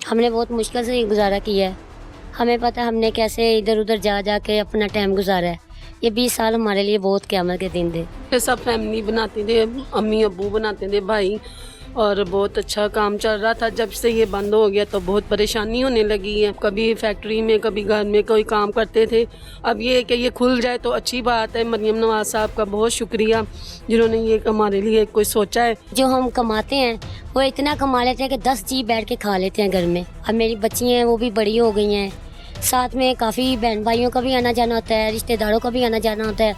हमने बहुत मुश्किल से गुजारा किया है। हमें पता है हमने कैसे इधर उधर जा जा के अपना टाइम गुजारा है। ये 20 साल हमारे लिए बहुत क़यामत के दिन थे। सब फैमिली बनाते थे, अम्मी अब्बू बनाते थे, भाई, और बहुत अच्छा काम चल रहा था। जब से ये बंद हो गया तो बहुत परेशानी होने लगी है। कभी फैक्ट्री में कभी घर में कोई काम करते थे। अब ये कि ये खुल जाए तो अच्छी बात है। मरियम नवाज साहब का बहुत शुक्रिया जिन्होंने ये हमारे लिए कोई सोचा है। जो हम कमाते हैं वो इतना कमा लेते हैं कि 10 जी बैठ के खा लेते हैं घर में। अब मेरी बच्ची हैं वो भी बड़ी हो गई हैं, साथ में काफ़ी बहन भाइयों का भी आना जाना होता है, रिश्तेदारों का भी आना जाना होता है।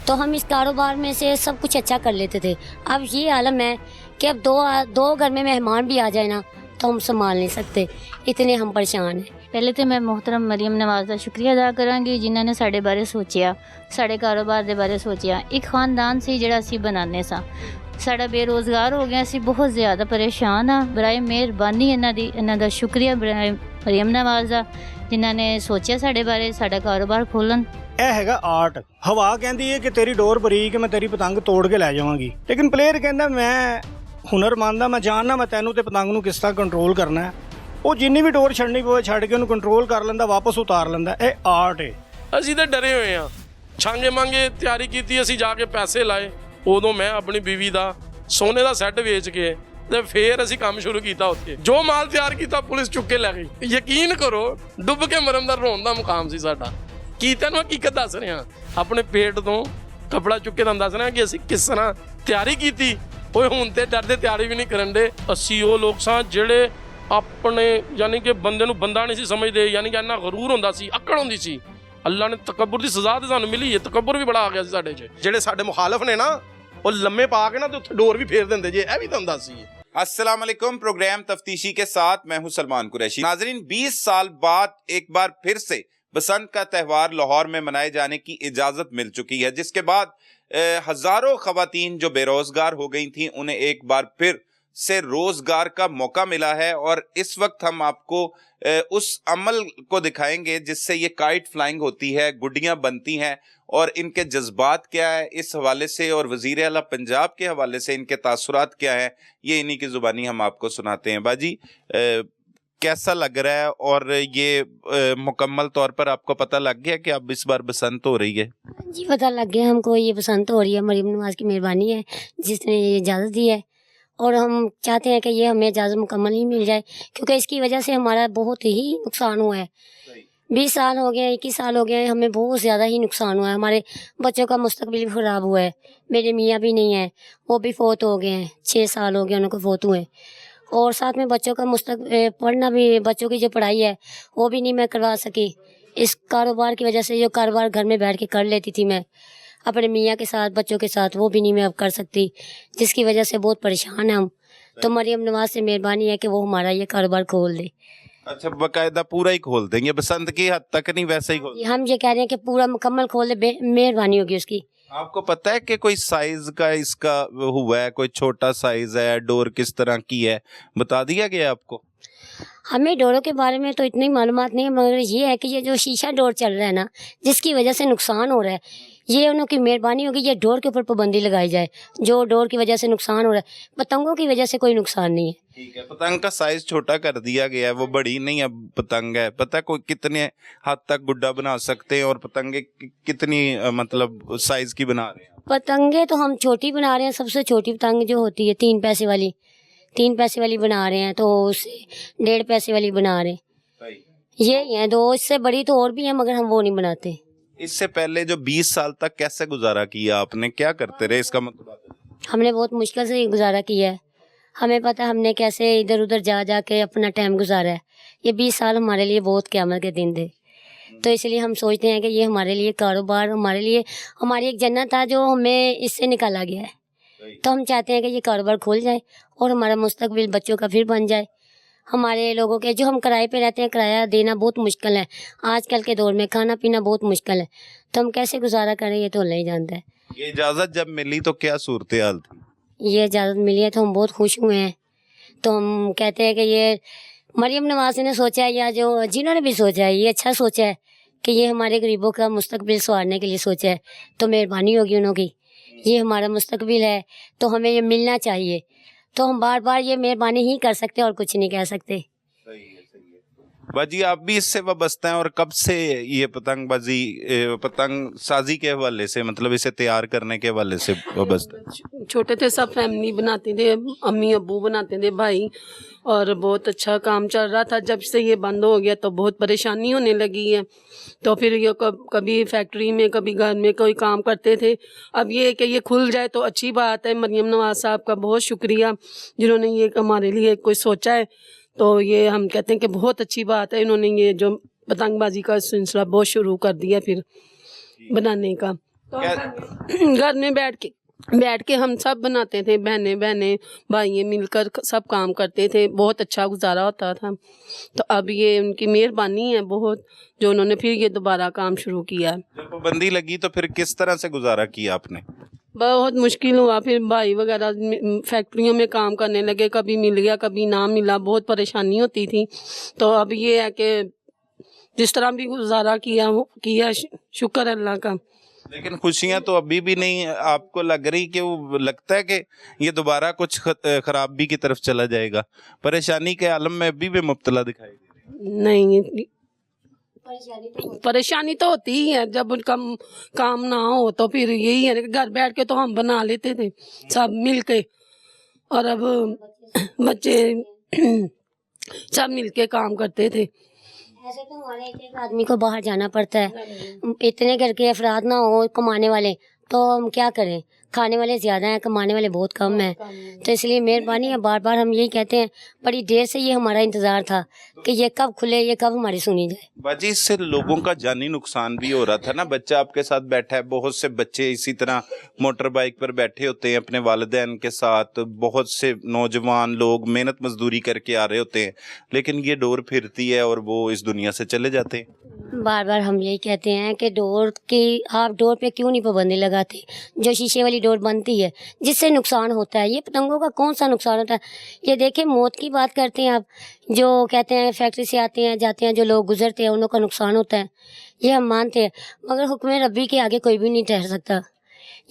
तो हम इस कारोबार में से सब कुछ अच्छा कर लेते थे। अब ये आलम है कि अब दो घर में मेहमान भी आ जाए ना तो हम संभाल नहीं सकते, इतने हम परेशान हैं। ਪਹਿਲੇ ਤੇ ਮੈਂ ਮੁਹਤਰਮ ਮਰੀਮ ਨਵਾਜ਼ ਦਾ ਸ਼ੁਕਰੀਆ ਅਦਾ ਕਰਾਂਗੀ ਜਿਨ੍ਹਾਂ ਨੇ ਸਾਡੇ ਬਾਰੇ ਸੋਚਿਆ, ਸਾਡੇ ਕਾਰੋਬਾਰ ਦੇ ਬਾਰੇ ਸੋਚਿਆ। ਇੱਕ ਖਾਨਦਾਨ ਸੀ ਜਿਹੜਾ ਅਸੀਂ ਬਣਾਉਂਦੇ ਸਾਂ, ਸਾਡਾ ਬੇਰੋਜ਼ਗਾਰ ਹੋ ਗਿਆ, ਅਸੀਂ ਬਹੁਤ ਜ਼ਿਆਦਾ ਪਰੇਸ਼ਾਨ ਆ। ਬਰਾਏ ਮਿਹਰਬਾਨੀ ਇਹਨਾਂ ਦਾ ਸ਼ੁਕਰੀਆ ਬਰਾਏ ਮਰੀਮ ਨਵਾਜ਼ ਦਾ ਜਿਨ੍ਹਾਂ ਨੇ ਸੋਚਿਆ ਸਾਡੇ ਬਾਰੇ, ਸਾਡਾ ਕਾਰੋਬਾਰ ਖੋਲ੍ਹਣ। ਇਹ ਹੈਗਾ ਆਰਟ। ਹਵਾ ਕਹਿੰਦੀ ਹੈ ਕਿ ਤੇਰੀ ਡੋਰ ਬਰੀਕ, ਮੈਂ ਤੇਰੀ ਪਤੰਗ ਤੋੜ ਕੇ ਲੈ ਜਾਵਾਂਗੀ, ਲੇਕਿਨ ਪਲੇਅਰ ਕਹਿੰਦਾ ਮੈਂ ਹੁਨਰਮੰਦ ਆ, ਮੈਂ ਜਾਣਦਾ ਮੈਂ ਤੈਨੂੰ ਤੇ ਪਤੰਗ ਨੂੰ ਕਿਸ ਤਰ੍ਹਾਂ ਕੰਟਰੋਲ ਕਰਨਾ ਹੈ। ਉਹ ਜਿੰਨੀ ਵੀ ਡੋਰ ਛੱਡਣੀ ਪਵੇ ਛੱਡ ਕੇ ਉਹਨੂੰ ਕੰਟਰੋਲ ਕਰ ਲੈਂਦਾ, ਵਾਪਸ ਉਤਾਰ ਲੈਂਦਾ। ਇਹ ਆਰਟ ਹੈ। ਅਸੀਂ ਤਾਂ ਡਰੇ ਹੋਏ ਹਾਂ। ਛਾਂਗੇ ਮੰਗੇ ਤਿਆਰੀ ਕੀਤੀ, ਅਸੀਂ ਜਾ ਕੇ ਪੈਸੇ ਲਾਏ। ਉਦੋਂ ਮੈਂ ਆਪਣੀ ਬੀਵੀ ਦਾ ਸੋਨੇ ਦਾ ਸੈੱਟ ਵੇਚ ਕੇ ਤੇ ਫੇਰ ਅਸੀਂ ਕੰਮ ਸ਼ੁਰੂ ਕੀਤਾ। ਉੱਥੇ ਜੋ ਮਾਲ ਤਿਆਰ ਕੀਤਾ ਪੁਲਿਸ ਚੁੱਕ ਕੇ ਲੈ ਗਈ। ਯਕੀਨ ਕਰੋ ਡੁੱਬ ਕੇ ਮਰਨ ਦਾ ਰੋਣ ਦਾ ਮੁਕਾਮ ਸੀ ਸਾਡਾ। ਕੀ ਤੈਨੂੰ ਹਕੀਕਤ ਦੱਸ ਰਿਹਾ, ਆਪਣੇ ਪੇਟ ਤੋਂ ਕੱਪੜਾ ਚੁੱਕ ਕੇ ਤੁਹਾਨੂੰ ਦੱਸ ਰਿਹਾ ਕਿ ਅਸੀਂ ਕਿਸ ਤਰ੍ਹਾਂ ਤਿਆਰੀ ਕੀਤੀ। ਓਏ ਹੁਣ ਤੇ ਡਰਦੇ ਤਿਆਰੀ ਵੀ ਨਹੀਂ ਕਰਨ ਦੇ। ਅਸੀਂ ਉਹ ਲੋਕ ਸਾਂ ਜਿਹੜੇ ਆਪਣੇ ਯਾਨੀ ਕਿ ਬੰਦੇ ਨੂੰ ਬੰਦਾ ਨਹੀਂ ਸੀ ਸਮਝਦੇ, ਯਾਨੀ ਕਿ ਇੰਨਾ ਗਰੂਰ ਹੁੰਦਾ ਸੀ, ਅਕੜ ਹੁੰਦੀ ਸੀ। ਅੱਲਾ ਨੇ ਤਕੱਬਰ ਦੀ ਸਜ਼ਾ ਤੇ ਸਾਨੂੰ ਮਿਲੀ ਹੈ। ਤਕੱਬਰ ਵੀ ਬੜਾ ਆ ਗਿਆ ਸੀ ਸਾਡੇ 'ਚ। ਜਿਹੜੇ ਸਾਡੇ ਮੁਖਾਲਫ ਨੇ ਨਾ ਉਹ ਲੰਮੇ ਪਾ ਕੇ ਨਾ ਤੇ ਉੱਥੇ ਡੋਰ ਵੀ ਫੇਰ ਦਿੰਦੇ ਜੇ। ਇਹ ਵੀ ਤੁਹਾਨੂੰ ਦੱਸ ਸੀ। अस्सलाम वालेकुम। प्रोग्राम तफ्तीशी के साथ मैं हूं सलमान कुरैशी। नाजरीन, 20 साल बाद एक बार फिर से बसंत का त्यौहार लाहौर में मनाए जाने की इजाज़त मिल चुकी है, जिसके बाद हज़ारों ख़वातीन जो बेरोज़गार हो गई थीं उन्हें एक बार फिर से रोज़गार का मौका मिला है। और इस वक्त हम आपको उस अमल को दिखाएंगे जिससे ये काइट फ्लाइंग होती है, गुड्डियाँ बनती हैं, और इनके जज्बात क्या है इस हवाले से, और वज़ीर आला पंजाब के हवाले से इनके तासुरात क्या है, ये इन्हीं की ज़ुबानी हम आपको सुनाते हैं। बाजी, कैसा लग रहा है, और ये मुकम्मल तौर पर आपको पता लग गया कि अब इस बार बसंत हो रही है? जी पता लग गया हमको, ये बसंत हो रही है। मरीम नवाज की मेहरबानी है जिसने ये इजाज़त दी है, और हम चाहते हैं कि ये हमें इजाज़त मुकम्मल ही मिल जाए, क्योंकि इसकी वजह से हमारा बहुत ही नुकसान हुआ है। 20 साल हो गए, 21 साल हो गए, हमें बहुत ज़्यादा ही नुकसान हुआ है। हमारे बच्चों का मुस्तकबिल भी ख़राब हुआ है। मेरे मियाँ भी नहीं हैं, वो भी फ़ौत हो गए हैं। 6 साल हो गए उनको फ़ौत हुए। और साथ में बच्चों का पढ़ना भी, बच्चों की जो पढ़ाई है वो भी नहीं मैं करवा सकी इस कारोबार की वजह से। जो कारोबार घर में बैठ के कर लेती थी मैं अपने मियाँ के साथ, बच्चों के साथ, वो भी नहीं मैं अब कर सकती, जिसकी वजह से बहुत परेशान हैं हम। तो मरियम नवाज से मेहरबानी है कि वो हमारा ये कारोबार खोल दे। अच्छा, बाकायदा पूरा ही खोल देंगे, बसंत की हद तक नहीं, वैसे ही खोल? हम ये कह रहे हैं कि पूरा मुकम्मल खोल दे, मेहरबानी होगी उसकी। आपको पता है कि कोई साइज का इसका हुआ है, कोई छोटा साइज है, डोर किस तरह की है, बता दिया गया आपको? हमें डोरों के बारे में तो इतनी मालूमात नहीं है, मगर ये है कि ये जो शीशा डोर चल रहा है ना, जिसकी वजह से नुकसान हो रहा है, ये उनकी मेहरबानी होगी, ये डोर के ऊपर पाबंदी लगाई जाए। जो डोर की वजह से नुकसान हो रहा है, पतंगों की वजह से कोई नुकसान नहीं है। ठीक है, पतंग का साइज छोटा कर दिया गया है, वो बड़ी नहीं अब पतंग है। पता है कोई कितने हद तक गुड्डा बना सकते हैं, और पतंगे कितनी मतलब साइज की बना रहे हैं? पतंगे तो हम छोटी बना रहे हैं। सबसे छोटी पतंग जो होती है 3 पैसे वाली, 3 पैसे वाली बना रहे हैं, तो उससे 1.5 पैसे वाली बना रहे हैं। ये हैं 2, इससे बड़ी तो और भी हैं, मगर हम वो नहीं बनाते। इससे पहले जो 20 साल तक कैसे गुजारा किया आपने, क्या करते रहे, इसका मतलब? हमने बहुत मुश्किल से गुजारा किया है। हमें पता है हमने कैसे इधर उधर जा जा के अपना टाइम गुजारा है। ये 20 साल हमारे लिए बहुत क़यामत के दिन थे। तो इसलिए हम सोचते हैं कि ये हमारे लिए कारोबार, हमारे लिए हमारी एक जन्नत था जो हमें इससे निकाला गया है। तो हम चाहते हैं कि ये कारोबार खोल जाए और हमारा मुस्तकबिल बच्चों का फिर बन जाए। हमारे लोगों के जो हम किराए पे रहते हैं, किराया देना बहुत मुश्किल है आजकल के दौर में, खाना पीना बहुत मुश्किल है, तो हम कैसे गुजारा करें ये तो अल्लाह ही जानता है। ये इजाज़त जब मिली तो क्या सूरत हाल थी? ये इजाज़त मिली है तो हम बहुत खुश हुए हैं। तो हम कहते हैं कि ये मरियम नवाज ने सोचा है, या जो जिन्होंने भी सोचा है, ये अच्छा सोचा है कि ये हमारे गरीबों का मुस्तकबिल संवारने के लिए सोचा है। तो मेहरबानी होगी उनकी, ये हमारा मुस्तकबिल है तो हमें ये मिलना चाहिए। तो हम बार बार ये मेहरबानी ही कर सकते और कुछ नहीं कह सकते। बाजी आप भी इससे वाबस्ता हैं, और कब से ये पतंगबाजी पतंग साजी के हवाले से, मतलब इसे तैयार करने के हवाले से वाबस्ता हैं? छोटे थे सब फैमिली बनाते थे, अम्मी अब्बू बनाते थे, भाई, और बहुत अच्छा काम चल रहा था। जब से ये बंद हो गया तो बहुत परेशानी होने लगी है। तो फिर ये कभी फैक्ट्री में कभी घर में कोई काम करते थे। अब ये कि ये खुल जाए तो अच्छी बात है। मरियम नवाज साहब का बहुत शुक्रिया जिन्होंने ये हमारे लिए कोई सोचा है। तो ये हम कहते हैं कि बहुत अच्छी बात है, इन्होंने ये जो पतंगबाजी का सिलसिला बहुत शुरू कर दिया फिर बनाने का। तो घर में बैठ के हम सब बनाते थे, बहनें भाई मिलकर सब काम करते थे, बहुत अच्छा गुजारा होता था। तो अब ये उनकी मेहरबानी है बहुत, जो उन्होंने फिर ये दोबारा काम शुरू किया। जब पाबंदी लगी तो फिर किस तरह से गुजारा किया आपने? बहुत मुश्किल हुआ, फिर भाई वगैरह फैक्ट्रियों में काम करने लगे, कभी मिल गया कभी ना मिला, बहुत परेशानी होती थी। तो अब ये है कि जिस तरह भी गुजारा किया शुक्र अल्लाह का। लेकिन खुशियां तो अभी भी नहीं आपको लग रही कि वो लगता है कि ये दोबारा कुछ खराबी की तरफ चला जाएगा? परेशानी के आलम में अभी भी मुब्तला दिखाई दे रही है? नहीं, परेशानी तो होती ही है। जब काम ना हो तो फिर यही है कि घर बैठ के तो हम बना लेते थे सब मिल के, और अब बच्चे सब मिल के काम करते थे। ऐसे तो हमारे एक आदमी को बाहर जाना पड़ता है, इतने घर के अफराद ना हो कमाने वाले, तो हम क्या करें? खाने वाले ज़्यादा हैं, कमाने वाले बहुत कम हैं। तो इसलिए मेहरबानी है, बार बार हम यही कहते हैं, बड़ी देर से ये हमारा इंतज़ार था कि ये कब खुले, ये कब हमारी सुनी जाए। बाजी इससे लोगों का जानी नुकसान भी हो रहा था ना। बच्चा आपके साथ बैठा है, बहुत से बच्चे इसी तरह मोटर बाइक पर बैठे होते हैं अपने वालिदैन के साथ, बहुत से नौजवान लोग मेहनत मजदूरी करके आ रहे होते हैं, लेकिन ये डोर फिरती है और वो इस दुनिया से चले जाते हैं। बार बार हम यही कहते हैं कि आप डोर पे क्यों नहीं पाबंदी लगाते? जो शीशे वाली डोर बनती है जिससे नुकसान होता है, ये पतंगों का कौन सा नुकसान होता है? ये देखें, मौत की बात करते हैं आप, जो कहते हैं फैक्ट्री से आते हैं जाते हैं जो लोग गुजरते हैं उन का नुकसान होता है, ये हम मानते हैं, मगर हुक्म रब्बी के आगे कोई भी नहीं ठहर सकता।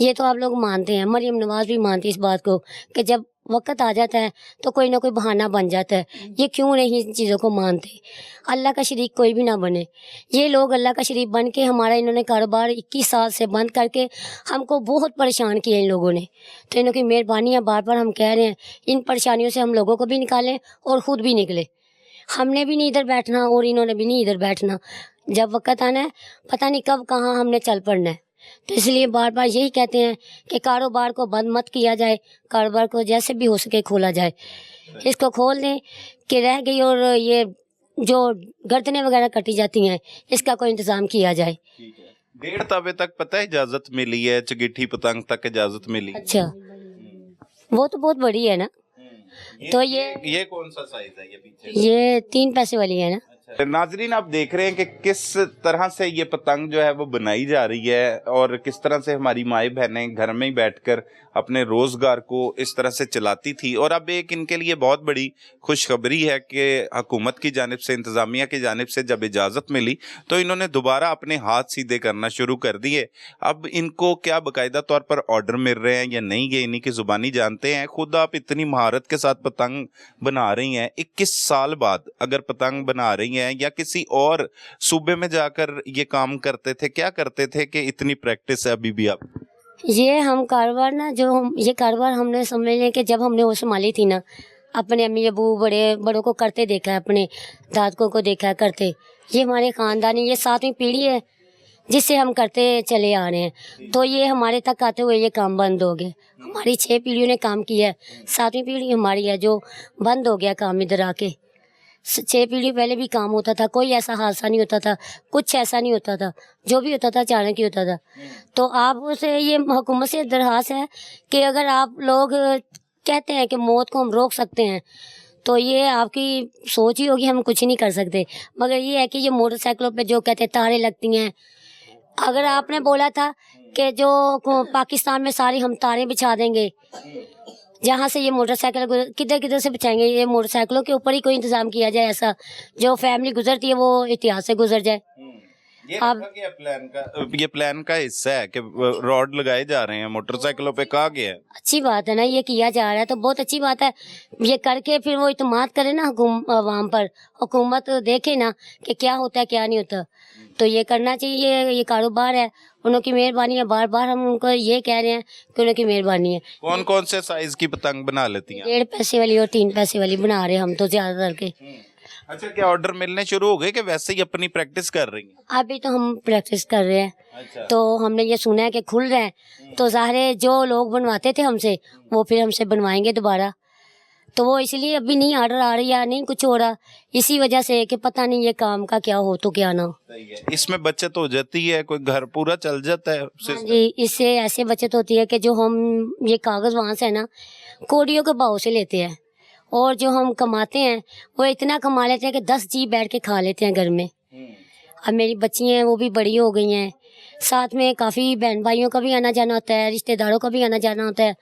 ये तो आप लोग मानते हैं, मरियम नवाज भी मानती है इस बात को कि जब वक्त आ जाता है तो कोई ना कोई बहाना बन जाता है। ये क्यों नहीं इन चीज़ों को मानते? अल्लाह का शरीक कोई भी ना बने। ये लोग अल्लाह का शरीक बन के हमारा इन्होंने कारोबार 21 साल से बंद करके हमको बहुत परेशान किया इन लोगों ने। तो इनकी मेहरबानी है, बार बार हम कह रहे हैं इन परेशानियों से हम लोगों को भी निकालें और ख़ुद भी निकले। हमने भी नहीं इधर बैठना और इन्होंने भी नहीं इधर बैठना। जब वक्त आना है पता नहीं कब कहाँ हमने चल पड़ना है। तो इसलिए बार बार यही कहते हैं कि कारोबार को बंद मत किया जाए, कारोबार को जैसे भी हो सके खोला जाए। इसको खोल दें कि रह गई, और ये जो गर्दनें वगैरह कटी जाती हैं इसका कोई इंतज़ाम किया जाए। 1.5 तवे तक पता है इजाजत मिली है, चगीठी पतंग तक इजाजत मिली। अच्छा, वो तो बहुत बड़ी है ना। तो ये कौन सा साइज है? ये पीछे ये 3 पैसे वाली है ना। नाजरीन आप देख रहे हैं कि किस तरह से ये पतंग जो है वो बनाई जा रही है, और किस तरह से हमारी माएँ बहनें घर में ही बैठकर अपने रोजगार को इस तरह से चलाती थी। और अब एक इनके लिए बहुत बड़ी खुशखबरी है कि हुकूमत की जानिब से, इंतज़ामिया की जानिब से जब इजाज़त मिली तो इन्होंने दोबारा अपने हाथ सीधे करना शुरू कर दिए। अब इनको क्या बाकायदा तौर पर ऑर्डर मिल रहे हैं या नहीं, ये इन्हीं की ज़ुबानी जानते हैं। खुद आप इतनी महारत के साथ पतंग बना रही हैं, 21 साल बाद अगर पतंग बना रही हैं, या किसी और सूबे में जाकर ये काम करते थे, क्या करते थे कि इतनी प्रैक्टिस है अभी भी आप? ये हम कारोबार ना, ये कारोबार हमने समझ लें कि जब हमने वो संभाली थी ना, अपने अम्मी अबू बड़ों को करते देखा है, अपने दादकों को देखा है करते। ये हमारे ख़ानदानी, ये 7वीं पीढ़ी है जिससे हम करते चले आ रहे हैं। तो ये हमारे तक आते हुए ये काम बंद हो गया। हमारी 6 पीढ़ियों ने काम किया है, 7वीं पीढ़ी हमारी है जो बंद हो गया काम इधर आके। 6 पीढ़ी पहले भी काम होता था, कोई ऐसा हादसा नहीं होता था, कुछ ऐसा नहीं होता था, जो भी होता था अचानक ही होता था। तो आप उसे ये हुकूमत से दरख्वास्त है कि अगर आप लोग कहते हैं कि मौत को हम रोक सकते हैं, तो ये आपकी सोच ही होगी, हम कुछ नहीं कर सकते। मगर ये है कि ये मोटरसाइकिलों पे जो कहते हैं तारें लगती हैं, अगर आपने बोला था कि जो पाकिस्तान में सारी हम तारें बिछा देंगे, जहाँ से ये मोटरसाइकिल किधर किधर से बचाएंगे, ये मोटरसाइकिलों के ऊपर ही कोई इंतज़ाम किया जाए ऐसा, जो फैमिली गुजरती है वो इतिहास से गुजर जाए। ये अब रखा गया प्लान का, ये प्लान का हिस्सा है कि रॉड लगाए जा रहे हैं मोटरसाइकिलों पे, कहा गया है। अच्छी बात है ना, ये किया जा रहा है तो बहुत अच्छी बात है। ये करके फिर वो इत्मीनान करे ना अवाम पर, हुकूमत देखे ना कि क्या होता है क्या नहीं होता, तो ये करना चाहिए। ये कारोबार है, उनकी मेहरबानी है, बार बार हम उनको ये कह रहे हैं कि उनकी मेहरबानी है। कौन कौन से साइज की पतंग बना लेती हैं? 1.5 पैसे वाली और 3 पैसे वाली बना रहे हैं हम तो ज्यादातर के। अच्छा, क्या ऑर्डर मिलने शुरू हो गए कि वैसे ही अपनी प्रैक्टिस कर रही हैं? अभी तो हम प्रैक्टिस कर रहे हैं। अच्छा। तो हमने ये सुना है कि खुल रहे हैं, तो ज़ाहिर है जो लोग बनवाते थे हमसे वो फिर हमसे बनवाएंगे दोबारा, तो वो इसलिए अभी नहीं ऑर्डर आ रही या नहीं कुछ हो रहा, इसी वजह से कि पता नहीं ये काम का क्या हो तो क्या ना हो। सही है। इसमें बचत हो जाती है, कोई घर पूरा चल जाता है हाँ जी, इससे ऐसे बचत होती है कि जो हम ये कागज़ वहाँ से है ना कोड़ियों के भाव से लेते हैं, और जो हम कमाते हैं वो इतना कमा लेते हैं कि 10 जी बैठ के खा लेते हैं घर में। अब मेरी बच्ची हैं वो भी बड़ी हो गई हैं, साथ में काफ़ी बहन भाइयों का भी आना जाना होता है, रिश्तेदारों का भी आना जाना होता है,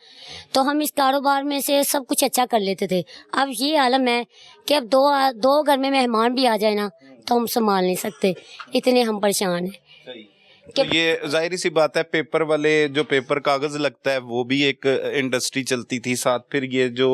तो हम इस कारोबार में से सब कुछ अच्छा कर लेते थे। अब ये आलम है कि अब दो घर में मेहमान भी आ जाए ना तो हम संभाल नहीं सकते, इतने हम परेशान हैं। तो ये जाहिर सी बात है, पेपर वाले जो पेपर कागज लगता है वो भी एक इंडस्ट्री चलती थी साथ, फिर ये जो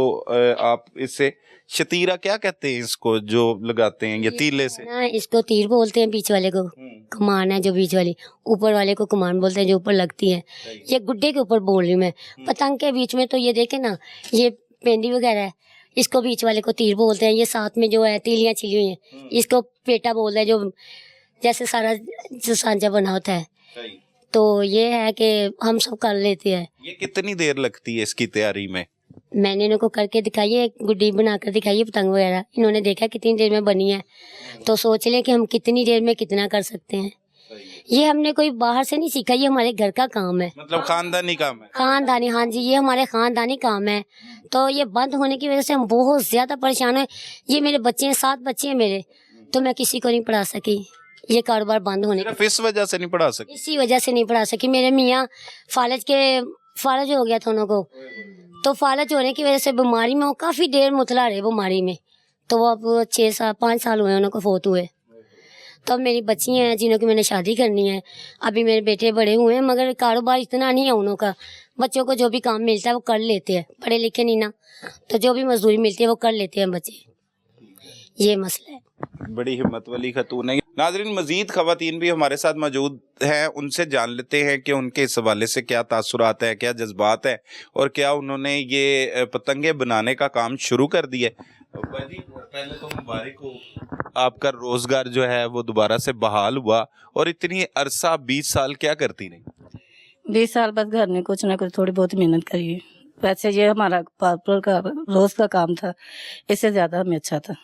आप इससे शतीरा क्या कहते हैं इसको जो लगाते हैं, ये तीले से ना, इसको तीर बोलते हैं, बीच वाले को कमान है जो बीच वाली, ऊपर वाले को कमान बोलते हैं जो ऊपर लगती है। ये गुड्डे के ऊपर बोल रही हूँ मैं, पतंग के बीच में तो ये देखे ना ये पेंडी वगैरह है, इसको बीच वाले को तीर बोलते हैं। ये साथ में जो है तीलियाँ छिली हुई हैं इसको पेटा बोलते हैं, जो जैसे सारा जो सांझा बना होता है। तो ये है कि हम सब कर लेते हैं। ये कितनी देर लगती है इसकी तैयारी में? मैंने इनको करके दिखाई है, गुड्डी बनाकर दिखाई है पतंग वगैरह, इन्होंने देखा कितनी देर में बनी है, तो सोच लें कि हम कितनी देर में कितना कर सकते हैं। ये हमने कोई बाहर से नहीं सीखा, ये हमारे घर का काम है, मतलब खानदानी काम है। खानदानी, हाँ जी, ये हमारे खानदानी काम है। तो ये बंद होने की वजह से हम बहुत ज्यादा परेशान हैं। ये मेरे बच्चे हैं, 7 बच्चे हैं मेरे, तो मैं किसी को नहीं पढ़ा सकी। ये कारोबार बंद होने सिर्फ इस वजह से नहीं पढ़ा सकी? इसी वजह से नहीं पढ़ा सकी। मेरे मियाँ फालज हो गया था उनको, तो फालज होने की वजह से बीमारी में वो काफ़ी देर मुतला रहे बीमारी में, तो वो अब 5 साल हुए उनको फोत हुए। तो अब मेरी बच्ची हैं जिन्हों की मैंने शादी करनी है, अभी मेरे बेटे बड़े हुए हैं, मगर कारोबार इतना नहीं है उन्हों का। बच्चों को जो भी काम मिलता है वो कर लेते हैं, पढ़े लिखे नहीं ना, तो जो भी मजदूरी मिलती है वो कर लेते हैं बच्चे, ये मसला है। बड़ी हिम्मत वाली खतून है। नाज़रीन, मजीद खवातीन भी हमारे साथ मौजूद हैं, उनसे जान लेते हैं कि उनके इस हवाले से क्या तासुरात है, क्या जज्बात है, और क्या उन्होंने ये पतंगे बनाने का काम शुरू कर दिया है। भाई, पहले तो मुबारक हो, आपका रोजगार जो है वो दोबारा से बहाल हुआ, और इतनी अरसा 20 साल क्या करती रही? 20 साल बस घर में कुछ ना कुछ थोड़ी बहुत मेहनत करी है। वैसे ये हमारा पार्पर का रोज का काम था, इससे ज्यादा हमें अच्छा था,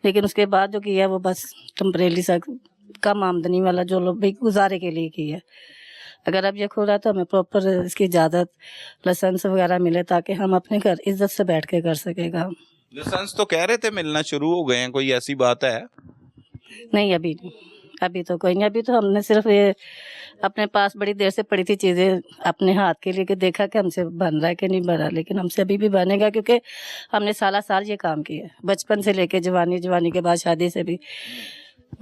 लेकिन उसके बाद जो किया वो बस टेम्परेरी सा कम आमदनी वाला जो लोग भी गुजारे के लिए किया। अगर अब ये खुला तो हमें प्रॉपर इसकी इजाज़त, लाइसेंस वगैरह मिले ताकि हम अपने घर इज्जत से बैठ के कर सके काम। लाइसेंस तो कह रहे थे मिलना शुरू हो गए हैं, कोई ऐसी बात है? नहीं, अभी नहीं, अभी तो कोई नहीं। अभी तो हमने सिर्फ ये अपने पास बड़ी देर से पड़ी थी चीज़ें अपने हाथ के लिए कि देखा कि हमसे बन रहा है कि नहीं बना, लेकिन हमसे अभी भी बनेगा क्योंकि हमने साल ये काम किया, बचपन से लेके जवानी के बाद शादी से भी।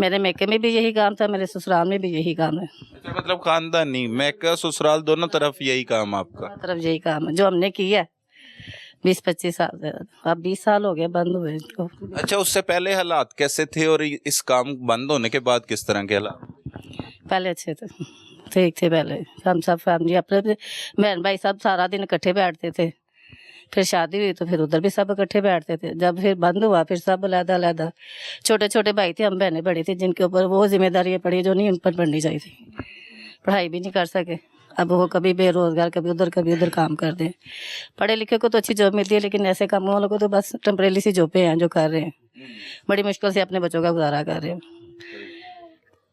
मेरे मैके में भी यही काम था, मेरे ससुराल में भी यही काम है। अच्छा, मतलब खानदानी, मैका ससुराल दोनों तरफ यही काम आपका? दोनों तरफ यही काम है जो हमने किया 20-25 साल से। अब 20 साल हो गए बंद हुए इसको। अच्छा, उससे पहले हालात कैसे थे और इस काम बंद होने के बाद किस तरह के हालात? पहले अच्छे थे, ठीक थे। पहले हम सब फैमिली अपने बहन भाई सब सारा दिन इकट्ठे बैठते थे। फिर शादी हुई तो फिर उधर भी सब इकट्ठे बैठते थे। जब फिर बंद हुआ फिर सब अलग-अलग, छोटे छोटे भाई थे, हम बहनें बड़ी थी, जिनके ऊपर वो जिम्मेदारियाँ पड़ी जो नहीं उन पर पड़नी चाहिए थी। पढ़ाई भी नहीं कर सके, अब वो कभी बेरोजगार, कभी उधर काम कर दें। पढ़े लिखे को तो अच्छी जॉब मिलती है, लेकिन ऐसे कामों वालों को तो बस टेम्परेरी सी जॉबें हैं जो कर रहे हैं, बड़ी मुश्किल से अपने बच्चों का गुजारा कर रहे हैं।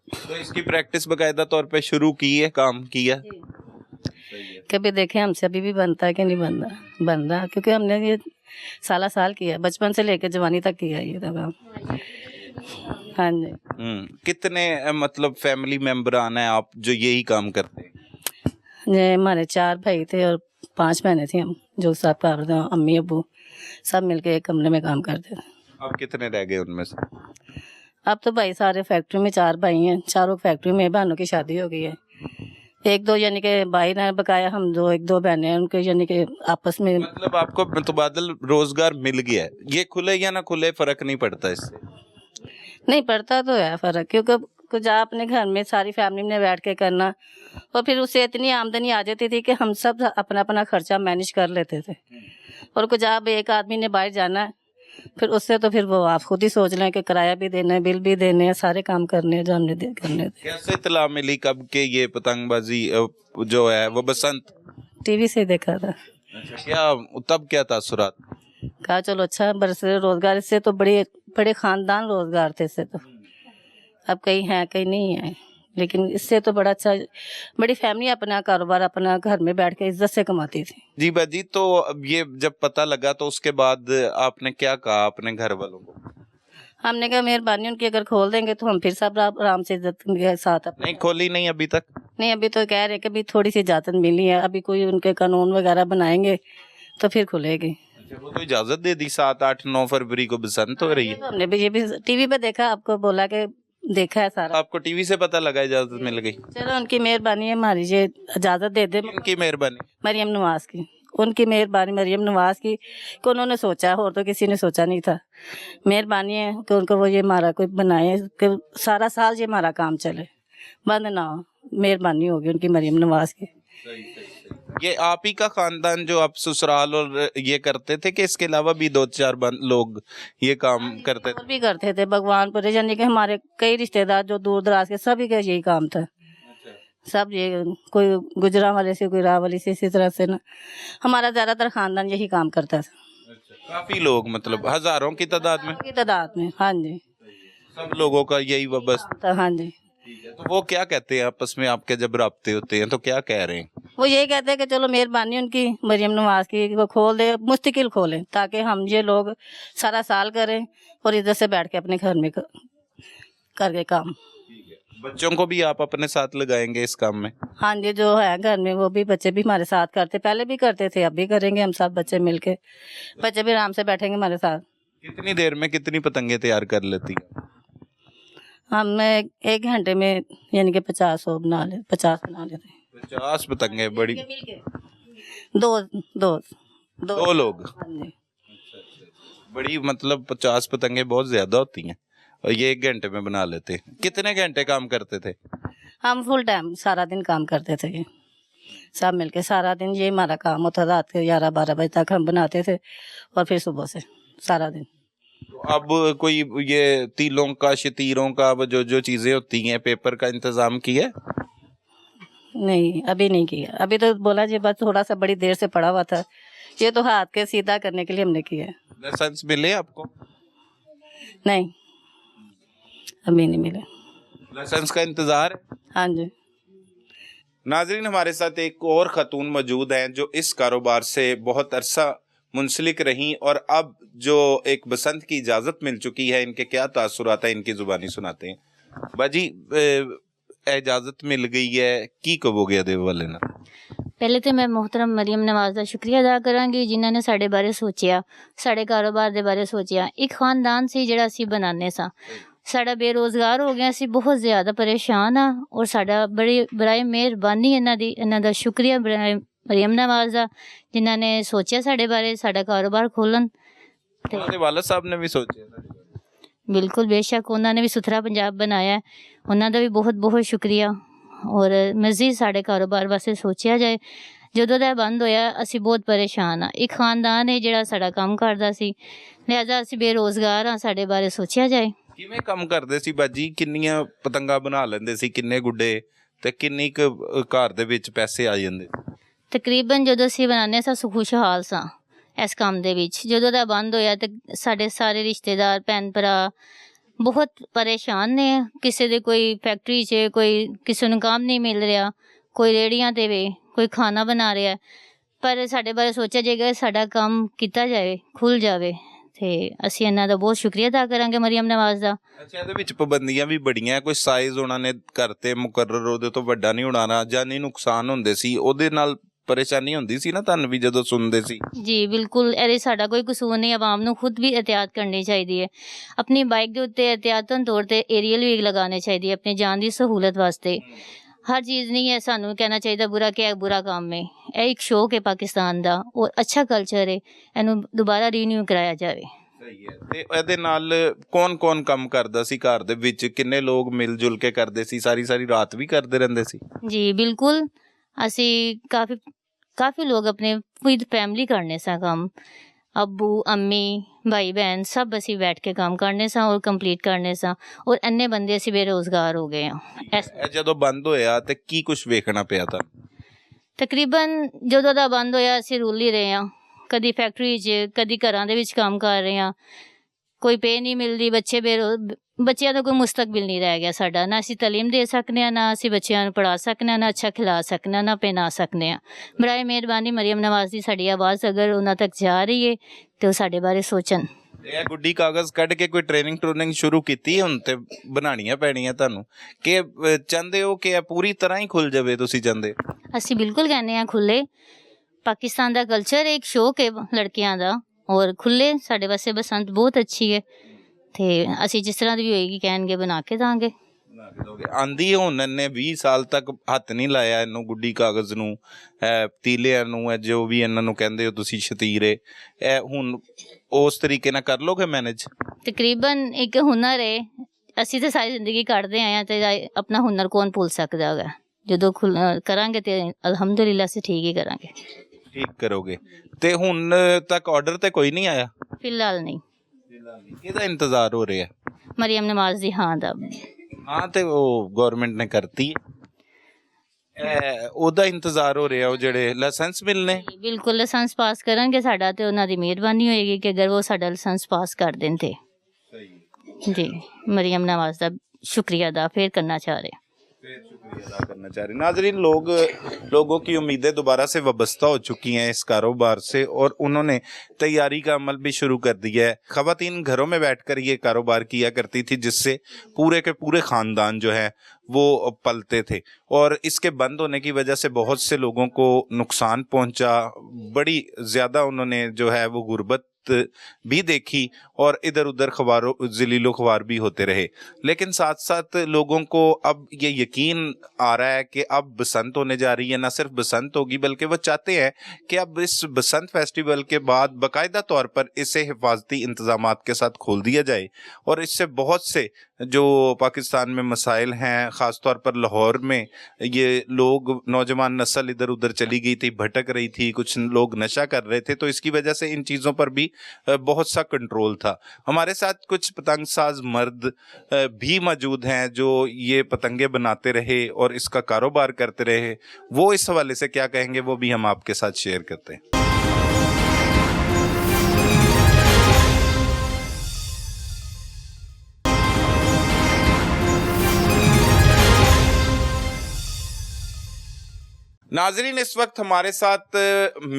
तो इसकी प्रैक्टिस बाकायदा तौर पे शुरू की है, काम किया? कभी देखें हमसे अभी भी बनता है कि नहीं बन रहा, क्योंकि हमने ये साल किया, बचपन से लेकर जवानी तक किया ये काम। हाँ जी। कितने मतलब फैमिली मेंबर आना है आप जो यही काम करते हैं? ये हमारे 4 भाई थे और 5 बहनें थी, हम जो सब करते हैं, अम्मी अब्बू सब मिलके एक कमरे में काम करते थे। अब कितने रह गए उनमें से? अब तो भाई सारे फैक्ट्री में 4 भाई हैं, चारों फैक्ट्री में बहनों की शादी हो गई है। 1-2 यानी कि भाई ने बकाया, हम 1-2 बहनें हैं, उनके यानी कि आपस में। मतलब आपको मुतबादल रोजगार मिल गया है, ये खुले या ना खुले फर्क नहीं पड़ता इससे? नहीं पड़ता तो है फ़र्क, क्योंकि कुछ अपने घर में सारी फैमिली ने बैठ के करना, और फिर उससे इतनी आमदनी आ जाती थी कि हम सब अपना अपना खर्चा मैनेज कर लेते थे। और कुछ आप एक आदमी ने बाहर जाना है, फिर उससे तो फिर वो आप खुद ही सोच लें कि किराया भी देना है, बिल भी देने हैं, सारे काम करने हैं जो हमने करने थे। कैसे इत्तला मिली कब के ये पतंगबाजी जो है वो बसंत? टीवी से देखा था। क्या तब क्या तासुरात? कहा चलो अच्छा बरस रोजगार, इससे तो बड़े खानदान रोजगार थे इससे तो। अब कहीं है कहीं नहीं है, लेकिन इससे तो बड़ा अच्छा, बड़ी फैमिली अपना कारोबार अपना घर में बैठ के इज्जत से कमाती थी। जी बाजी, तो अब ये जब पता लगा तो उसके बाद आपने क्या कहा अपने घर वालों को? हमने कहा मेहरबानी उनकी, अगर खोल देंगे तो हम फिर सब आराम से इज्जत के साथ अपने। नहीं खोली नहीं अभी तक? नहीं, अभी तो कह रहे कि अभी थोड़ी सी इजाजत मिली है, अभी कोई उनके कानून वगैरह बनाएंगे तो फिर खुलेगी। वो तो इजाजत दे दी 7, 8, 9 फरवरी को बसंत हो रही है। तो हमने भी ये भी टीवी पे देखा, आपको बोला कि देखा है सारा। आपको टीवी से पता लगा इजाजत मिल गई? चलो उनकी मेहरबानी है, हमारी ये इजाजत दे दे। इनकी मेहरबानी, मरियम नवाज की, उनकी मेहरबानी मरियम नवाज की कि उन्होंने सोचा, और तो किसी ने सोचा नहीं था। मेहरबानी है कि उनको वो ये हमारा कोई बनाए कि सारा साल ये हमारा काम चले, बंद ना हो। मेहरबानी होगी उनकी मरियम नवाज की। ये आप ही का खानदान जो आप ससुराल और ये करते थे कि इसके अलावा भी 2-4 लोग ये काम करते थे? और भी करते थे भगवानपुर, यानी कि हमारे कई रिश्तेदार जो दूर दराज के सभी का यही काम था। सब ये कोई गुजरा वाले से, कोई राह वाली से, इसी तरह से ना हमारा ज्यादातर खानदान यही काम करता था। काफी लोग, मतलब हजारों की तादाद में? की तादाद में, हाँ जी, सब लोगों का यही वबस। हाँ जी। तो वो क्या कहते हैं आपस में आपके जब राब्ते होते हैं तो क्या कह रहे हैं? वो यही कहते हैं कि चलो मेहरबानी उनकी मरियम नवाज की, वो खोल दे, मुस्तकिल खोलें, ताकि हम ये लोग सारा साल करें और इधर से बैठ के अपने घर में करके काम। बच्चों को भी आप अपने साथ लगाएंगे इस काम में? हाँ जी, जो है घर में वो भी बच्चे भी हमारे साथ करते, पहले भी करते थे, अब भी करेंगे हम सब बच्चे मिलके। बच्चे भी आराम से बैठेंगे हमारे साथ। कितनी देर में कितनी पतंगे तैयार कर लेती हैं? हम 1 घंटे में यानी कि 50 बना लेते हैं। 50 पतंगे? बड़ी। दो लोग? हाँ जी। बड़ी, मतलब 50 पतंगे बहुत ज्यादा होती हैं और ये 1 घंटे में बना लेते हैं। कितने घंटे काम करते थे? हम फुल टाइम सारा दिन काम करते थे, ये सब मिलके सारा दिन ये हमारा काम होता था। रात के 11-12 बजे तक हम बनाते थे और फिर सुबह से सारा दिन। अब कोई ये तीलों का, शतीरों का, जो चीजें होती हैं, पेपर का इंतजाम किया? नहीं, अभी नहीं किया। अभी तो बोला जी बस थोड़ा सा बड़ी देर से पड़ा हुआ था, ये तो हाथ के सीधा करने के लिए हमने किया। लाइसेंस मिले आपको? नहीं, अभी नहीं मिले। लाइसेंस का इंतजार है? हाँ जी। नाजरीन, हमारे साथ एक और खातून मौजूद हैं जो इस कारोबार से बहुत अरसा मुंसलिक रहीं और अब जो एक बसंत की इजाज़त मिल चुकी है, इनके क्या तासुरात है इनकी ज़ुबानी सुनाते हैं। बाजी, इजाज़त मिल गई है, की कहोगे ਇਹਦੇ ਵਾਲੇ ਨਾਲ? ਪਹਿਲੇ ਤੇ ਮੈਂ ਮੁਹਤਰਮ ਮਰੀਮ ਨਵਾਜ਼ ਦਾ ਸ਼ੁਕਰੀਆ ਅਦਾ ਕਰਾਂਗੀ ਜਿਨ੍ਹਾਂ ਨੇ ਸਾਡੇ ਬਾਰੇ ਸੋਚਿਆ, ਸਾਡੇ ਕਾਰੋਬਾਰ ਦੇ ਬਾਰੇ ਸੋਚਿਆ। ਇੱਕ ਖਾਨਦਾਨ ਸੀ ਜਿਹੜਾ ਅਸੀਂ ਬਣਾਉਂਦੇ ਸਾਂ, ਸਾਡਾ ਬੇਰੋਜ਼ਗਾਰ ਹੋ ਗਿਆ, ਅਸੀਂ ਬਹੁਤ ਜ਼ਿਆਦਾ ਪਰੇਸ਼ਾਨ ਆ ਔਰ ਸਾਡਾ ਬਰਾਏ ਮਿਹਰਬਾਨੀ ਇਹਨਾਂ ਦਾ ਸ਼ੁਕਰੀਆ ਮਰੀਮ ਨਵਾਜ਼ ਦਾ ਜਿਨ੍ਹਾਂ ਨੇ ਸੋਚਿਆ ਸਾਡੇ ਬਾਰੇ, ਸਾਡਾ ਕਾਰੋਬਾਰ ਖੋਲ੍ਹਣ। ਉਹਨਾਂ ਦੇ ਵਾਲਦ ਸਾਹਿਬ ਨੇ ਵੀ ਸੋਚਿਆ? ਬਿਲਕੁਲ, ਬੇਸ਼ੱਕ ਉਹਨਾਂ ਨੇ ਵੀ ਸੁਥਰਾ ਪੰਜਾਬ ਬਣਾਇਆ, ਉਹਨਾਂ ਦਾ ਵੀ ਬਹੁਤ ਬਹੁਤ ਸ਼ੁਕਰੀਆ। ਔਰ ਮਜ਼ੀਦ ਸਾਡੇ ਕਾਰੋਬਾਰ ਵਾਸਤੇ ਸੋਚਿਆ ਜਾਏ। ਜਦੋਂ ਦਾ ਬੰਦ ਹੋਇਆ ਅਸੀਂ ਬਹੁਤ ਪਰੇਸ਼ਾਨ ਆ। ਇੱਕ ਖਾਨਦਾਨ ਹੈ ਜਿਹੜਾ ਸਾਡਾ ਕੰਮ ਕਰਦਾ ਸੀ, ਲਿਹਾਜ਼ਾ ਅਸੀਂ ਬੇਰੋਜ਼ਗਾਰ ਆ, ਸਾਡੇ ਬਾਰੇ ਸੋਚਿਆ ਜਾਏ। ਕਿਵੇਂ ਕੰਮ ਕਰਦੇ ਸੀ ਬਾਜੀ? ਕਿੰਨੀਆਂ ਪਤੰਗਾਂ ਬਣਾ ਲੈਂਦੇ ਸੀ, ਕਿੰਨੇ ਗੁੱਡੇ, ਤੇ ਕਿੰਨੀ ਕੁ ਘਰ ਦੇ ਵਿੱਚ ਪੈਸੇ ਆ ਜਾਂਦੇ? ਤਕਰੀਬਨ ਜਦੋਂ ਅਸੀਂ ਬਣਾਉਂਦੇ ਸਾਂ ਖੁਸ਼ਹਾਲ ਸਾਂ ਇਸ ਕੰਮ ਦੇ ਵਿੱਚ। ਜਦੋਂ ਦਾ ਬੰਦ ਹੋਇਆ ਤੇ ਸਾਡੇ ਸਾਰੇ ਰਿਸ਼ਤੇਦਾਰ ਭੈਣ ਭਰਾ ਬਹੁਤ ਪਰੇਸ਼ਾਨ ਨੇ। ਕਿਸੇ ਦੇ ਕੋਈ ਫੈਕਟਰੀ 'ਚ, ਕੋਈ ਕਿਸੇ ਨੂੰ ਕੰਮ ਨਹੀਂ ਮਿਲ ਰਿਹਾ, ਕੋਈ ਰੇਹੜੀਆਂ 'ਤੇ ਵੇ, ਕੋਈ ਖਾਣਾ ਬਣਾ ਰਿਹਾ। ਪਰ ਸਾਡੇ ਬਾਰੇ ਸੋਚਿਆ ਜਾਏਗਾ ਸਾਡਾ ਕੰਮ ਕੀਤਾ ਜਾਵੇ, ਖੁੱਲ੍ਹ ਜਾਵੇ, ਤੇ ਅਸੀਂ ਇਹਨਾਂ ਦਾ ਬਹੁਤ ਸ਼ੁਕਰੀਆ ਅਦਾ ਕਰਾਂਗੇ ਮਰੀਮ ਨਵਾਜ਼ ਦਾ। ਅੱਛਾ, ਇਹਦੇ ਵਿੱਚ ਪਾਬੰਦੀਆਂ ਵੀ ਬੜੀਆਂ, ਕੋਈ ਸਾਈਜ਼ ਉਹਨਾਂ ਨੇ ਕਰਤੇ ਮੁਕਰਰ, ਉਹਦੇ ਤੋਂ ਵੱਡਾ ਨਹੀਂ ਉਡਾਉਣਾ, ਜਾਨੀ ਨੁਕਸਾਨ ਹੁੰਦੇ ਸੀ, ਉਹਦੇ ਨਾਲ ਪਰੇਸ਼ਾਨੀ ਹੁੰਦੀ ਸੀ ਨਾ ਤੁਹਾਨੂੰ ਵੀ ਜਦੋਂ ਸੁਣਦੇ ਸੀ? ਜੀ ਬਿਲਕੁਲ, ਇਹਦੇ ਸਾਡਾ ਕੋਈ ਕਸੂਰ ਨਹੀਂ। ਆਵਾਮ ਨੂੰ ਖੁਦ ਵੀ ਇਹਤਿਆਤ ਕਰਨੀ ਚਾਹੀਦੀ ਹੈ। ਆਪਣੀ ਬਾਈਕ ਦੇ ਉੱਤੇ ਇਹਤਿਆਤਨ ਤੌਰ ਤੇ ਏਰੀਅਲ ਵੀ ਲਗਾਉਣੇ ਚਾਹੀਦੀ ਹੈ ਆਪਣੀ ਜਾਨ ਦੀ ਸਹੂਲਤ ਵਾਸਤੇ। ਹਰ ਚੀਜ਼ ਨਹੀਂ ਹੈ ਸਾਨੂੰ ਕਹਿਣਾ ਚਾਹੀਦਾ ਬੁਰਾ ਕਿ ਇਹ ਬੁਰਾ ਕੰਮ ਹੈ। ਇਹ ਇੱਕ ਸ਼ੌਕ ਹੈ ਪਾਕਿਸਤਾਨ ਦਾ ਔਰ ਅੱਛਾ ਕਲਚਰ ਹੈ, ਇਹਨੂੰ ਦੁਬਾਰਾ ਰੀਨਿਊ ਕਰਾਇਆ ਜਾਵੇ। ਸਹੀ ਹੈ। ਤੇ ਇਹਦੇ ਨਾਲ ਕੌਣ ਕੰਮ ਕਰਦਾ ਸੀ ਘਰ ਦੇ ਵਿੱਚ? ਕਿੰਨੇ ਲੋਕ ਮਿਲ ਜੁਲ ਕੇ ਕਰਦੇ ਸੀ? ਸਾਰੀ ਰਾਤ ਵੀ ਕਰਦੇ ਰਹਿੰਦੇ ਸੀ? ਜੀ ਬਿਲਕੁਲ, ਅਸੀਂ ਕਾਫੀ ਲੋਕ ਆਪਣੇ ਵਿਦ ਫੈਮਿਲੀ ਕਰਨੇ ਸਾਂ ਕੰਮ। ਅੱਬੂ ਅੰਮੀ ਭਾਈ ਭੈਣ ਸਭ ਅਸੀਂ ਬੈਠ ਕੇ ਕੰਮ ਕਰਨੇ ਸਾਂ ਔਰ ਕੰਪਲੀਟ ਕਰਨੇ ਸਾਂ ਔਰ ਇੰਨੇ ਬੰਦੇ ਅਸੀਂ ਬੇਰੁਜ਼ਗਾਰ ਹੋ ਗਏ ਹਾਂ। ਇਹ ਜਦੋਂ ਬੰਦ ਹੋਇਆ ਤੇ ਕੀ ਕੁਝ ਵੇਖਣਾ ਪਿਆ ਤਾਂ? ਤਕਰੀਬਨ ਜਦੋਂ ਦਾ ਬੰਦ ਹੋਇਆ ਅਸੀਂ ਰੁਲ ਹੀ ਰਹੇ ਹਾਂ, ਕਦੀ ਫੈਕਟਰੀ 'ਚ ਕਦੀ ਘਰਾਂ ਦੇ ਵਿੱਚ ਕੰਮ ਕਰ ਰਹੇ ਹਾਂ। ਕੋਈ ਪੇ ਨਹੀਂ ਮਿਲਦੀ, ਬੱਚਿਆਂ ਦਾ ਕੋਈ ਮੁਸਤਕਬਲ ਨਹੀਂ ਰਹਿ ਗਿਆ ਸਾਡਾ। ਨਾ ਅਸੀਂ ਤਾਲੀਮ ਦੇ ਸਕਨੇ ਹਾਂ, ਨਾ ਅਸੀਂ ਬੱਚਿਆਂ ਨੂੰ ਪੜ੍ਹਾ ਸਕਨੇ ਹਾਂ, ਨਾ ਅੱਛਾ ਖਿਲਾ ਸਕਨੇ ਹਾਂ, ਨਾ ਪਹਿਨਾ ਸਕਨੇ ਹਾਂ। ਬਰਾਏ ਮਿਹਰਬਾਨੀ ਮਰੀਮ ਨਵਾਜ਼ ਦੀ ਸਾਡੀ ਆਵਾਜ਼ ਅਗਰ ਉਹਨਾਂ ਤੱਕ ਜਾ ਰਹੀ ਹੈ ਤੇ ਉਹ ਸਾਡੇ ਬਾਰੇ ਸੋਚਣ। ਇਹ ਗੁੱਡੀ ਕਾਗਜ਼ ਕੱਢ ਕੇ ਕੋਈ ਟ੍ਰੇਨਿੰਗ ਸ਼ੁਰੂ ਕੀਤੀ ਹੁਣ ਤੇ ਬਣਾਉਣੀਆਂ ਪੈਣੀਆਂ ਤੁਹਾਨੂੰ, ਕਿ ਚਾਹੁੰਦੇ ਹੋ ਕਿ ਇਹ ਪੂਰੀ ਤਰ੍ਹਾਂ ਹੀ ਖੁੱਲ ਜਾਵੇ? ਤੁਸੀਂ ਚਾਹੁੰਦੇ? ਅਸੀਂ ਬਿਲਕੁਲ ਕਹਿੰਦੇ ਹਾਂ ਖੁੱਲੇ। ਪਾਕਿਸਤਾਨ ਦਾ ਕਲਚਰ ਇੱਕ ਸ਼ੌਕ ਹੈ ਲੜਕੀਆਂ ਦਾ ਔਰ ਖੁੱਲੇ ਸਾਡੇ ਵਾਸਤੇ ਬਸੰਤ ਬਹੁਤ ਅੱਛੀ ਹੈ ਤੇ ਅਸੀਂ ਜਿਸ ਤਰ੍ਹਾਂ ਦੀ ਵੀ ਹੋਏਗੀ ਕਹਿਣਗੇ ਬਣਾ ਕੇ ਦਾਂਗੇ। ਆਂਦੀ ਹੁਣ ਇਹਨੇ 20 ਸਾਲ ਤੱਕ ਹੱਥ ਨਹੀਂ ਲਾਇਆ ਇਹਨੂੰ, ਗੁੱਡੀ ਕਾਗਜ਼ ਨੂੰ, ਪਤੀਲਿਆਂ ਨੂੰ, ਇਹ ਜੋ ਵੀ ਇਹਨਾਂ ਨੂੰ ਕਹਿੰਦੇ ਹੋ ਤੁਸੀਂ ਸ਼ਤੀਰੇ, ਇਹ ਹੁਣ ਉਸ ਤਰੀਕੇ ਨਾਲ ਕਰ ਲੋਗੇ ਮੈਨੇਜ? ਤਕਰੀਬਨ ਇੱਕ ਹੁਨਰ ਹੈ, ਅਸੀਂ ਤਾਂ ਸਾਰੀ ਜ਼ਿੰਦਗੀ ਕੱਢਦੇ ਆਏ ਹਾਂ ਤੇ ਆਪਣਾ ਹੁਨਰ ਕੌਣ ਭੁੱਲ ਸਕਦਾ ਹੈਗਾ। ਜਦੋਂ ਕਰਾਂਗੇ ਤੇ ਅਲਹਮਦੁਲਿਲਾ ਅਸੀਂ ਠੀਕ ਹੀ ਕਰਾਂਗੇ। ਠੀਕ ਕਰੋਗੇ। ਤੇ ਹੁਣ ਤੱਕ ਆਰਡਰ ਤੇ ਕੋਈ ਨਹੀਂ ਆਇਆ? ਫਿਲਹਾਲ ਨਹੀਂ। ਕਿਹਦਾ ਇੰਤਜ਼ਾਰ ਹੋ ਰਿਹਾ? ਮਰੀਮ ਨਵਾਜ਼ ਦੀ ਹਾਂ ਦਾ। ਹਾਂ ਤੇ ਉਹ ਗਵਰਨਮੈਂਟ ਨੇ ਕਰਤੀ, ਉਹਦਾ ਇੰਤਜ਼ਾਰ ਹੋ ਰਿਹਾ। ਉਹ ਜਿਹੜੇ ਲਾਇਸੈਂਸ ਮਿਲਨੇ? ਬਿਲਕੁਲ, ਲਾਇਸੈਂਸ ਪਾਸ ਕਰਨਗੇ ਸਾਡਾ ਤੇ ਉਹਨਾਂ ਦੀ ਮਿਹਰਬਾਨੀ ਹੋਏਗੀ ਕਿ ਅਗਰ ਉਹ ਸਾਡਾ ਲਾਇਸੈਂਸ ਪਾਸ ਕਰ ਦੇਣ ਤੇ ਜੀ ਮਰੀਮ ਨਵਾਜ਼ ਦਾ शुक्रिया अदा फिर करना चाह रहे हैं। नाजरीन, लोगों की उम्मीदें दोबारा से वाबस्ता हो चुकी हैं इस कारोबार से और उन्होंने तैयारी का अमल भी शुरू कर दिया है। ख़वातीन घरों में बैठकर ये कारोबार किया करती थी जिससे पूरे के पूरे ख़ानदान जो है वो पलते थे और इसके बंद होने की वजह से बहुत से लोगों को नुकसान पहुंचा। बड़ी ज़्यादा उन्होंने जो है वो गुर्बत भी देखी और इधर उधर ज़लीलो ख्वार भी होते रहे। लेकिन साथ साथ लोगों को अब ये यकीन आ रहा है कि अब बसंत होने जा रही है। न सिर्फ बसंत होगी बल्कि वो चाहते हैं कि अब इस बसंत फेस्टिवल के बाद बाकायदा तौर पर इसे हिफाजती इंतजामात के साथ खोल दिया जाए और इससे बहुत से जो पाकिस्तान में मसाइल हैं, ख़ास तौर पर लाहौर में ये लोग, नौजवान नस्ल इधर उधर चली गई थी, भटक रही थी, कुछ लोग नशा कर रहे थे, तो इसकी वजह से इन चीज़ों पर भी बहुत सा कंट्रोल था। हमारे साथ कुछ पतंग साज मर्द भी मौजूद हैं जो ये पतंगे बनाते रहे और इसका कारोबार करते रहे। वो इस हवाले से क्या कहेंगे वो भी हम आपके साथ शेयर करते हैं। नाजरीन, इस वक्त हमारे साथ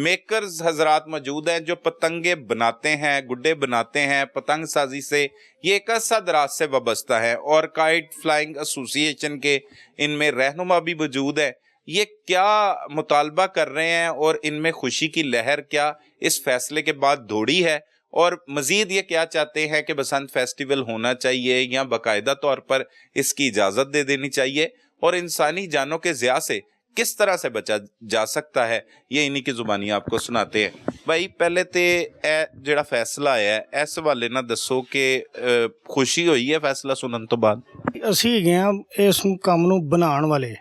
मेकर्स हजरात मौजूद हैं जो पतंगे बनाते हैं, गुड्डे बनाते हैं। पतंग साजी से ये एक अरसा दराज से वाबस्ता है और काइट फ्लाइंग एसोसिएशन के इनमें रहनुमा भी मौजूद है। ये क्या मुतालबा कर रहे हैं और इनमें खुशी की लहर क्या इस फैसले के बाद दौड़ी है और मज़ीद ये क्या चाहते हैं कि बसंत फेस्टिवल होना चाहिए या बाकायदा तौर पर इसकी इजाज़त दे देनी चाहिए और इंसानी जानों के ज़िया से किस तरह से बचा जा सकता है, ये इन्हीं की जुबानी आपको सुनाते हैं। भाई, पहले तो ਜਿਹੜਾ फैसला आया इस हवाले ना दसो कि खुशी हुई है फैसला सुनने तो बाद? ਅਸੀਂ ਹੈਗੇ ਹਾਂ ਇਸ ਕੰਮ ਨੂੰ ਬਣਾਉਣ ਵਾਲੇ,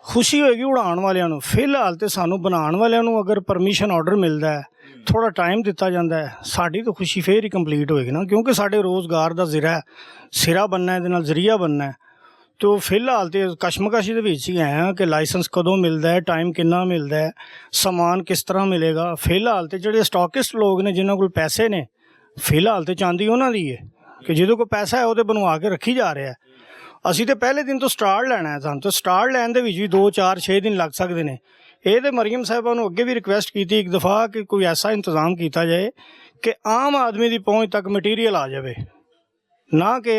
ਖੁਸ਼ੀ ਹੋਏਗੀ ਉਡਾਉਣ ਵਾਲਿਆਂ ਨੂੰ। ਫਿਲਹਾਲ ਤੇ ਸਾਨੂੰ ਬਣਾਉਣ ਵਾਲਿਆਂ ਨੂੰ ਅਗਰ ਪਰਮਿਸ਼ਨ ਆਰਡਰ ਮਿਲਦਾ ਹੈ, ਥੋੜਾ ਟਾਈਮ ਦਿੱਤਾ ਜਾਂਦਾ ਹੈ, ਸਾਡੀ ਤਾਂ ਖੁਸ਼ੀ ਫੇਰ ਹੀ ਕੰਪਲੀਟ ਹੋਏਗੀ ਨਾ, ਕਿਉਂਕਿ ਸਾਡੇ ਰੋਜ਼ਗਾਰ ਦਾ ਸਿਰਾ ਬਣਨਾ, ਇਹਦੇ ਨਾਲ ਜ਼ਰੀਆ ਬਣਨਾ। तो फिलहाल तो कशमकशी के ही आए हैं कि लाइसेंस कदों मिलता है, टाइम कितना मिलता है, समान किस तरह मिलेगा। फिलहाल तो जो स्टॉकिस्ट लोग ने जिन्होंने को पैसे ने, फिलहाल तो चांदी उन्होंने है कि जो कोई पैसा है वो तो बनवा के रखी जा रहा है। असी तो पहले दिन तो स्टार्ट लेना है, सानू तो स्टार्ट लैन दे विच भी 2 4 6 दिन लग सकते हैं। ये तो मरीम साहबा नूं अगे भी रिक्वेस्ट की थी एक दफ़ा कि कोई ऐसा इंतजाम किया जाए कि आम आदमी की पहुँच तक मटीरियल आ जाए, ना कि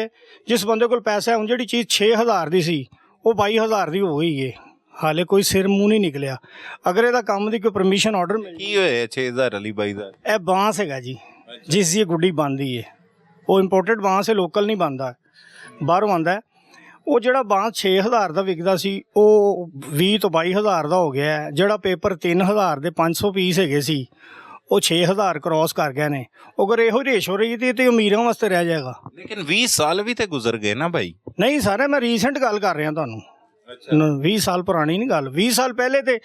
जिस बंदे को पैसा है। जी चीज़ 6000 की सी वो 22000 की हो गई है। ਹਾਲੇ ਕੋਈ ਸਿਰ ਮੂੰਹ ਨਹੀਂ ਨਿਕਲਿਆ। ਅਗਰ ਇਹਦਾ ਕੰਮ ਦੀ ਕੋਈ ਪਰਮਿਸ਼ਨ ਆਰਡਰ ਮਿਲ ਕੀ ਹੋਇਆ 6000 ਵਾਲੀ 22000? ਇਹ ਬਾਂਸ ਹੈਗਾ ਜੀ, ਜਿਸ ਦੀ ਇਹ ਗੁੱਡੀ ਬਣਦੀ ਹੈ ਉਹ ਇੰਪੋਰਟਡ ਬਾਂਸ ਹੈ, ਲੋਕਲ ਨਹੀਂ ਬਣਦਾ, ਬਾਹਰੋਂ ਆਉਂਦਾ ਹੈ। ਉਹ ਜਿਹੜਾ ਬਾਂਸ 6000 ਦਾ ਵਿਕਦਾ ਸੀ ਉਹ 20 ਤੋਂ 22000 ਦਾ ਹੋ ਗਿਆ ਹੈ। ਜਿਹੜਾ ਪੇਪਰ 3000 ਦੇ 500 ਪੀਸ ਹੈਗੇ ਸੀ ਉਹ 6000 ਕ੍ਰਾਸ ਕਰ ਗਏ ਨੇ। ਅਗਰ ਇਹੋ ਰੇਸ਼ੋ ਰਹੀ ਤੇ ਅਮੀਰਾਂ ਵਾਸਤੇ ਰਹਿ ਜਾਏਗਾ। ਲੇਕਿਨ 20 ਸਾਲ ਵੀ ਤੇ ਗੁਜ਼ਰ ਗਏ ਨਾ ਭਾਈ। ਨਹੀਂ ਸਾਰੇ, ਮੈਂ ਰੀਸੈਂਟ ਗੱਲ ਕਰ ਰਿਹਾ ਤੁਹਾਨੂੰ, 20 ਸਾਲ ਪੁਰਾਣੀ ਨਹੀਂ ਗੱਲ। 20 ਸਾਲ ਪਹਿਲੇ ਤੇ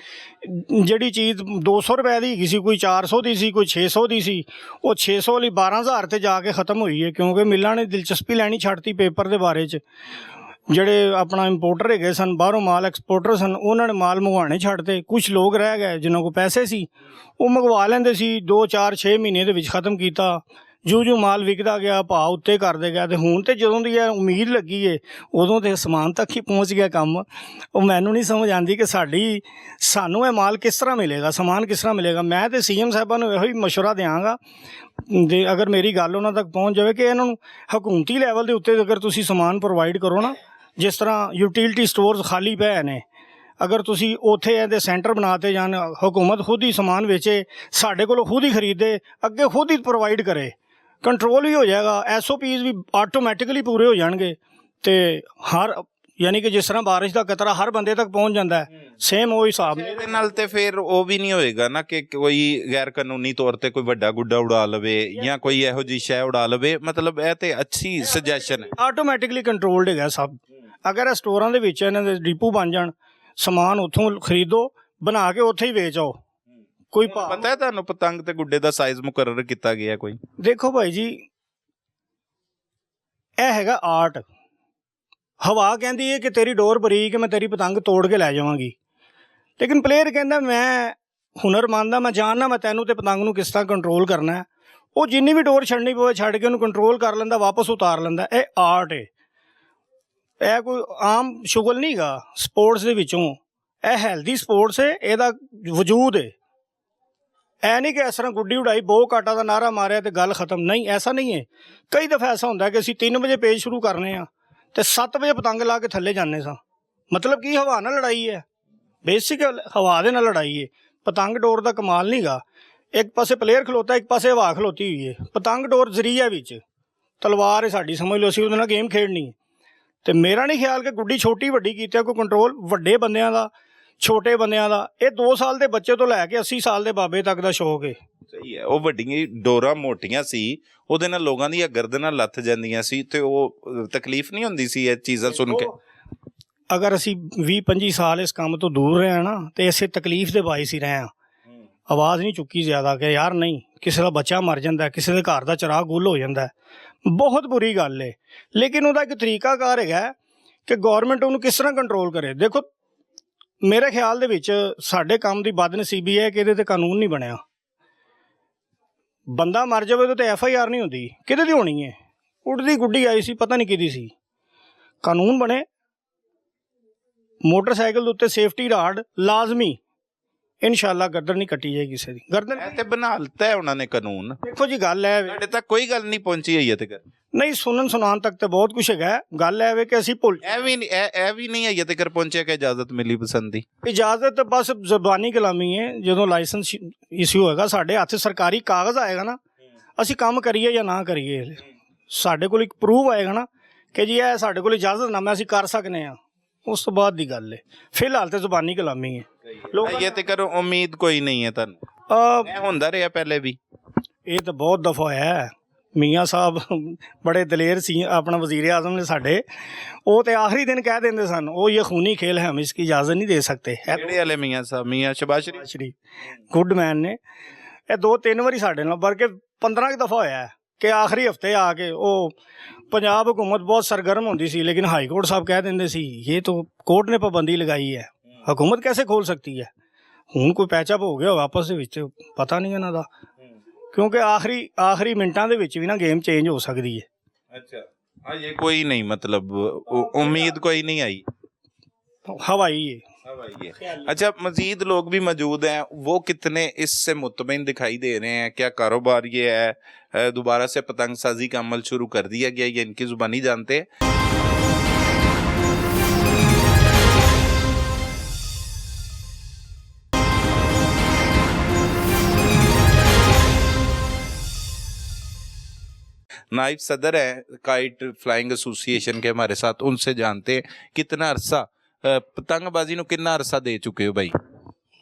ਜਿਹੜੀ ਚੀਜ਼ 200 ਰੁਪਏ ਦੀ ਹੈਗੀ ਸੀ, ਕੋਈ 400 ਦੀ ਸੀ, ਕੋਈ 600 ਦੀ ਸੀ, ਉਹ 600 ਵਾਲੀ 12000 ਤੇ ਜਾ ਕੇ ਖਤਮ ਹੋਈ ਹੈ, ਕਿਉਂਕਿ ਮਿਲਾਂ ਨੇ ਦਿਲਚਸਪੀ ਲੈਣੀ ਛੱਡਤੀ ਪੇਪਰ ਦੇ ਬਾਰੇ 'ਚ। ਜਿਹੜੇ ਆਪਣਾ ਇੰਪੋਰਟਰ ਹੈਗੇ ਸਨ, ਬਾਹਰੋਂ ਮਾਲ ਐਕਸਪੋਰਟਰ ਸਨ, ਉਹਨਾਂ ਨੇ ਮਾਲ ਮੰਗਵਾਉਣੇ ਛੱਡਤੇ। ਕੁਝ ਲੋਕ ਰਹਿ ਗਏ ਜਿਨ੍ਹਾਂ ਕੋਲ ਪੈਸੇ ਸੀ, ਉਹ ਮੰਗਵਾ ਲੈਂਦੇ ਸੀ, 2 4 6 ਮਹੀਨੇ ਦੇ ਵਿੱਚ ਖਤਮ ਕੀਤਾ। ਜੋ ਮਾਲ ਵਿਕਦਾ ਗਿਆ ਭਾਅ ਉੱਤੇ ਕਰਦੇ ਗਿਆ। ਤੇ ਹੁਣ ਤੇ ਜਦੋਂ ਦੀ ਇਹ ਉਮੀਦ ਲੱਗੀ ਏ ਉਦੋਂ ਤੇ ਸਮਾਨ ਤੱਕ ਹੀ ਪਹੁੰਚ ਗਿਆ ਕੰਮ। ਉਹ ਮੈਨੂੰ ਨਹੀਂ ਸਮਝ ਆਉਂਦੀ ਕਿ ਸਾਨੂੰ ਇਹ ਮਾਲ ਕਿਸ ਤਰ੍ਹਾਂ ਮਿਲੇਗਾ, ਸਮਾਨ ਕਿਸ ਤਰ੍ਹਾਂ ਮਿਲੇਗਾ। ਮੈਂ ਤੇ ਸੀਐਮ ਸਾਹਿਬਾਂ ਨੂੰ ਇਹੋ ਹੀ ਮਸ਼ਵਰਾ ਦਿਆਂਗਾ, ਤੇ ਅਗਰ ਮੇਰੀ ਗੱਲ ਉਹਨਾਂ ਤੱਕ ਪਹੁੰਚ ਜਾਵੇ ਕਿ ਇਹਨਾਂ ਨੂੰ ਹਕੂਮਤੀ ਲੈਵਲ ਦੇ ਉੱਤੇ ਅਗਰ ਤੁਸੀਂ ਸਮਾਨ ਪ੍ਰੋਵਾਈਡ ਕਰੋ ਨਾ, ਜਿਸ ਤਰ੍ਹਾਂ ਯੂਟਿਲਿਟੀ ਸਟੋਰਸ ਖਾਲੀ ਪਏ ਨੇ, ਅਗਰ ਤੁਸੀਂ ਉੱਥੇ ਇਹਦੇ ਸੈਂਟਰ ਬਣਾਤੇ ਜਾਣ, ਹਕੂਮਤ ਖੁਦ ਹੀ ਸਮਾਨ ਵੇਚੇ, ਸਾਡੇ ਕੋਲੋਂ ਖੁਦ ਹੀ ਖਰੀਦੇ, ਅੱਗੇ ਖੁਦ ਹੀ ਪ੍ਰੋਵਾਈਡ ਕਰੇ, ਕੰਟਰੋਲ ਵੀ ਹੋ ਜਾਏਗਾ। SOPs ਵੀ ਆਟੋਮੈਟਿਕਲੀ ਪੂਰੇ ਹੋ ਜਾਣਗੇ। ਤੇ ਯਾਨੀ ਕਿ ਜਿਸ ਤਰ੍ਹਾਂ ਬਾਰਿਸ਼ ਦਾ ਕਤਰਾ ਹਰ ਬੰਦੇ ਤੱਕ ਪਹੁੰਚ ਜਾਂਦਾ ਹੈ, ਸੇਮ ਉਹ ਹਿਸਾਬ ਇਹਦੇ ਨਾਲ ਤੇ ਫਿਰ ਉਹ ਵੀ ਨਹੀਂ ਹੋਏਗਾ ਨਾ ਕਿ ਕੋਈ ਗੈਰ ਕਾਨੂੰਨੀ ਤੌਰ ਤੇ ਕੋਈ ਵੱਡਾ ਗੁੱਡਾ ਉਡਾ ਲਵੇ ਜਾਂ ਕੋਈ ਇਹੋ ਜਿਹੀ ਸ਼ੈ ਉਡਾ ਲਵੇ। ਮਤਲਬ ਇਹ ਤੇ ਅੱਛੀ ਸੁਜੈਸ਼ਨ ਹੈ। ਆਟੋਮੈਟਿਕਲੀ ਕੰਟਰੋਲਡ ਹੈਗਾ ਸਭ। ਅਗਰ ਇਹ ਸਟੋਰਾਂ ਦੇ ਵਿੱਚ ਇਹਨਾਂ ਦੇ ਡਿਪੂ ਬਣ ਜਾਣ, ਸਮਾਨ ਉੱਥੋਂ ਖਰੀਦੋ, ਬਣਾ ਕੇ ਉੱਥੇ ਹੀ ਵੇਚ ਆਓ। ਕੋਈ ਪਤਾ ਹੈ ਤੁਹਾਨੂੰ ਪਤੰਗ ਤੇ ਗੁੱਡੇ ਦਾ ਸਾਈਜ਼ ਮੁਕਰਰ ਕੀਤਾ ਗਿਆ ਕੋਈ? ਦੇਖੋ ਭਾਈ ਜੀ, ਇਹ ਹੈਗਾ ਆਰਟ। ਹਵਾ ਕਹਿੰਦੀ ਹੈ ਕਿ ਤੇਰੀ ਡੋਰ ਬਰੀਕ, ਮੈਂ ਤੇਰੀ ਪਤੰਗ ਤੋੜ ਕੇ ਲੈ ਜਾਵਾਂਗੀ। ਲੇਕਿਨ ਪਲੇਅਰ ਕਹਿੰਦਾ ਮੈਂ ਹੁਨਰਮੰਦ ਹਾਂ, ਮੈਂ ਜਾਣਦਾ ਮੈਂ ਤੈਨੂੰ ਤੇ ਪਤੰਗ ਨੂੰ ਕਿਸ ਤਰ੍ਹਾਂ ਕੰਟਰੋਲ ਕਰਨਾ ਹੈ। ਉਹ ਜਿੰਨੀ ਵੀ ਡੋਰ ਛੱਡਣੀ ਪਵੇ ਛੱਡ ਕੇ ਉਹਨੂੰ ਕੰਟਰੋਲ ਕਰ ਲੈਂਦਾ, ਵਾਪਸ ਉਤਾਰ ਲੈਂਦਾ। ਇਹ ਆਰਟ ਹੈ, ਇਹ ਕੋਈ ਆਮ ਸ਼ੁਗਲ ਨਹੀਂ ਗਾ ਸਪੋਰਟਸ ਦੇ ਵਿੱਚੋਂ। ਇਹ ਹੈਲਦੀ ਸਪੋਰਟਸ ਹੈ, ਇਹਦਾ ਵਜੂਦ ਹੈ। ਇਹ ਨਹੀਂ ਕਿ ਇਸ ਤਰ੍ਹਾਂ ਗੁੱਡੀ ਉਡਾਈ ਬਹੁ ਘਾਟਾ ਦਾ ਨਾਰਾ ਮਾਰਿਆ ਤੇ ਗੱਲ ਖਤਮ। ਨਹੀਂ, ਐਸਾ ਨਹੀਂ ਹੈ। ਕਈ ਦਫਾ ਐਸਾ ਹੁੰਦਾ ਕਿ ਅਸੀਂ 3 ਵਜੇ ਪੇਜ ਸ਼ੁਰੂ ਕਰਨੇ ਆ ਤੇ 7 ਵਜੇ ਪਤੰਗ ਲਾ ਕੇ ਥੱਲੇ ਜਾਂਦੇ ਸਾਂ। ਮਤਲਬ ਕੀ ਹਵਾ ਨਾਲ ਲੜਾਈ ਹੈ, ਬੇਸਿਕ ਹਵਾ ਦੇ ਨਾਲ ਲੜਾਈ ਹੈ। ਪਤੰਗ ਡੋਰ ਦਾ ਕਮਾਲ ਨਹੀਂ ਗਾ। ਇੱਕ ਪਾਸੇ ਪਲੇਅਰ ਖਲੋਤਾ, ਇੱਕ ਪਾਸੇ ਹਵਾ ਖਲੋਤੀ ਹੋਈ ਹੈ। ਪਤੰਗ ਡੋਰ ਜ਼ਰੀਆ ਵਿੱਚ, ਤਲਵਾਰ ਹੈ ਸਾਡੀ, ਸਮਝ ਲਓ, ਅਸੀਂ ਉਹਦੇ ਨਾਲ ਗੇਮ ਖੇਡਣੀ ਹੈ। ਤੇ ਮੇਰਾ ਨਹੀਂ ਖਿਆਲ ਕਿ ਗੁੱਡੀ ਛੋਟੀ ਵੱਡੀ ਕੀਤੀ ਕੋਈ ਕੰਟਰੋਲ। ਵੱਡੇ ਬੰਦਿਆਂ ਦਾ, ਛੋਟੇ ਬੰਦਿਆਂ ਦਾ, ਇਹ 2 ਸਾਲ ਦੇ ਬੱਚੇ ਤੋਂ ਲੈ ਕੇ 80 ਸਾਲ ਦੇ ਬਾਬੇ ਤੱਕ ਦਾ ਸ਼ੌਕ ਹੈ। ਸਹੀ ਹੈ। ਉਹ ਵੱਡੀਆਂ ਡੋਰਾਂ ਮੋਟੀਆਂ ਸੀ, ਉਹਦੇ ਨਾਲ ਲੋਕਾਂ ਦੀਆਂ ਗਰਦਨਾਂ ਲੱਥ ਜਾਂਦੀਆਂ ਸੀ ਤੇ ਉਹ ਤਕਲੀਫ ਨਹੀਂ ਹੁੰਦੀ ਸੀ ਇਹ ਚੀਜ਼ਾਂ ਸੁਣ ਕੇ। ਅਗਰ ਅਸੀਂ 20-25 ਸਾਲ ਇਸ ਕੰਮ ਤੋਂ ਦੂਰ ਰਹੇ ਹਾਂ ਨਾ, ਤੇ ਇਸੇ ਤਕਲੀਫ ਦੇ ਬਾਇਸ ਹੀ ਰਹੇ ਹਾਂ। ਆਵਾਜ਼ ਨਹੀਂ ਚੁੱਕੀ ਜ਼ਿਆਦਾ ਕਿ ਯਾਰ ਨਹੀਂ, ਕਿਸੇ ਦਾ ਬੱਚਾ ਮਰ ਜਾਂਦਾ, ਕਿਸੇ ਦੇ ਘਰ ਦਾ ਚਿਰਾਗ ਗੁੱਲ ਹੋ ਜਾਂਦਾ, ਬਹੁਤ ਬੁਰੀ ਗੱਲ ਹੈ। ਲੇਕਿਨ ਉਹਦਾ ਇੱਕ ਤਰੀਕਾਕਾਰ ਹੈਗਾ ਕਿ ਗੌਰਮੈਂਟ ਉਹਨੂੰ ਕਿਸ ਤਰ੍ਹਾਂ ਕੰਟਰੋਲ ਕਰੇ। ਦੇਖੋ, ਮੇਰੇ ਖਿਆਲ ਦੇ ਵਿੱਚ ਸਾਡੇ ਕੰਮ ਦੀ ਬਦਨਸੀਬੀ ਹੈ ਕਿ ਇਹਦੇ ਤੇ ਕਾਨੂੰਨ ਨਹੀਂ ਬਣਿਆ। ਬੰਦਾ ਮਰ ਜਾਵੇ ਉਹਦੇ ਤੇ FIR ਨਹੀਂ ਹੁੰਦੀ, ਕਿਹਦੇ ਦੀ ਹੋਣੀ ਹੈ? ਉੱਡਦੀ ਗੁੱਡੀ ਆਈ ਸੀ, ਪਤਾ ਨਹੀਂ ਕਿਹਦੀ ਸੀ। ਕਾਨੂੰਨ ਬਣੇ, ਮੋਟਰਸਾਈਕਲ ਦੇ ਉੱਤੇ ਸੇਫਟੀ ਰਾਡ ਲਾਜ਼ਮੀ, ਇਨਸ਼ਾਅੱਲਾ ਗਰਦਨ ਨਹੀਂ ਕੱਟੀ ਜਾਏਗੀ ਕਿਸੇ ਦੀ। ਗਰਦਨ ਤੇ ਬਣਾ ਲਿੱਤਾ ਹੈ ਉਹਨਾਂ ਨੇ ਕਾਨੂੰਨ। ਦੇਖੋ ਜੀ, ਗੱਲ ਹੈ ਸਾਡੇ ਤੱਕ ਕੋਈ ਗੱਲ ਨਹੀਂ ਪਹੁੰਚੀ ਹੋਈ ਹੈ ਤੇ ਨਹੀਂ, ਸੁਣਾਉਣ ਤੱਕ ਤੇ ਬਹੁਤ ਕੁਝ ਹੈਗਾ। ਗੱਲ ਹੈ ਵੇ ਕਿ ਅਸੀਂ ਭੁੱਲ ਇਹ ਵੀ ਨਹੀਂ ਹੈ ਤੱਕ ਪਹੁੰਚਿਆ ਕਿ ਇਜਾਜ਼ਤ ਮਿਲੀ ਪਸੰਦ ਦੀ। ਇਜਾਜ਼ਤ ਬਸ ਜ਼ਬਾਨੀ ਕਲਾਮੀ ਹੈ। ਜਦੋਂ ਲਾਇਸੈਂਸ ਇਸ਼ੂ ਹੋਏਗਾ, ਸਾਡੇ ਹੱਥ ਸਰਕਾਰੀ ਕਾਗਜ਼ ਆਏਗਾ ਨਾ, ਅਸੀਂ ਕੰਮ ਕਰੀਏ ਜਾਂ ਨਾ ਕਰੀਏ, ਸਾਡੇ ਕੋਲ ਇੱਕ ਪ੍ਰੂਫ ਆਏਗਾ ਨਾ ਕਿ ਜੀ ਇਹ ਸਾਡੇ ਕੋਲ ਇਜਾਜ਼ਤਨਾਮਾ ਅਸੀਂ ਕਰ ਸਕਨੇ ਹਾਂ, ਉਸ ਤੋਂ ਬਾਅਦ ਦੀ ਗੱਲ ਹੈ। ਫਿਲਹਾਲ ਤੇ ਜ਼ਬਾਨੀ ਕਲਾਮੀ ਹੈ। ਇਹ ਤੇ ਕਰੋ, ਉਮੀਦ ਕੋਈ ਨਹੀਂ ਹੈ ਤੁਹਾਨੂੰ? ਇਹ ਹੁੰਦਾ ਰਿਹਾ ਪਹਿਲੇ ਵੀ? ਇਹ ਤਾਂ ਬਹੁਤ ਦਫਾ ਹੋਇਆ ਹੈ। ਮੀਆਂ ਸਾਹਿਬ ਬੜੇ ਦਲੇਰ ਸੀ, ਆਪਣਾ ਵਜ਼ੀਰ ਆਜ਼ਮ ਨੇ ਸਾਡੇ, ਉਹ ਤੇ ਆਖਰੀ ਦਿਨ ਕਹਿ ਦਿੰਦੇ ਸਨ, ਉਹ ਇਹ ਖੂਨੀ ਖੇਲ ਹੈ, ਹਮ ਇਸकी ਇਜਾਜ਼ਤ ਨਹੀਂ ਦੇ ਸਕਤੇ। ਕਿਹੜੇ ਵਾਲੇ ਮੀਆਂ ਸਾਹਿਬ? ਮੀਆਂ ਸ਼ਬਾਸ਼ ਸ਼ਰੀਫ, ਗੁੱਡ ਮੈਨ ਨੇ। ਇਹ 2-3 ਵਾਰੀ ਸਾਡੇ ਨਾਲ, ਬਲਕਿ 15 ਦਫਾ ਹੋਇਆ ਕਿ ਆਖਰੀ ਹਫਤੇ ਆ ਕੇ ਉਹ ਪੰਜਾਬ हुकूमत बहुत सरगर्म होती सी, लेकिन हाई कोर्ट साहब कह देंगे सी ये तो कोर्ट ने पाबंदी लगाई है, हुकूमत कैसे खोल सकती है। हुण कोई पैचअप हो गया आपस दे विच, पता नहीं इन्हां दा, क्योंकि आखिरी मिनटां दे विच भी ना गेम चेंज हो सकती है। अच्छा, हाँ, ये कोई नहीं, मतलब उम्मीद कोई नहीं आई, हवाई है। अच्छा, मजीद लोग भी मौजूद हैं, वो कितने इससे मुतमईन दिखाई दे रहे हैं? क्या कारोबार ये है दोबारा से पतंग साजी का अमल शुरू कर दिया गया, ये इनकी जुबानी जानते हैं? नाइब सदर है काइट फ्लाइंग एसोसिएशन के हमारे साथ, उनसे जानते हैं कितना अरसा पतंगबाजी ਨੂੰ ਕਿੰਨਾ ਅਰਸਾ ਦੇ ਚੁੱਕੇ ਹੋ ਬਾਈ?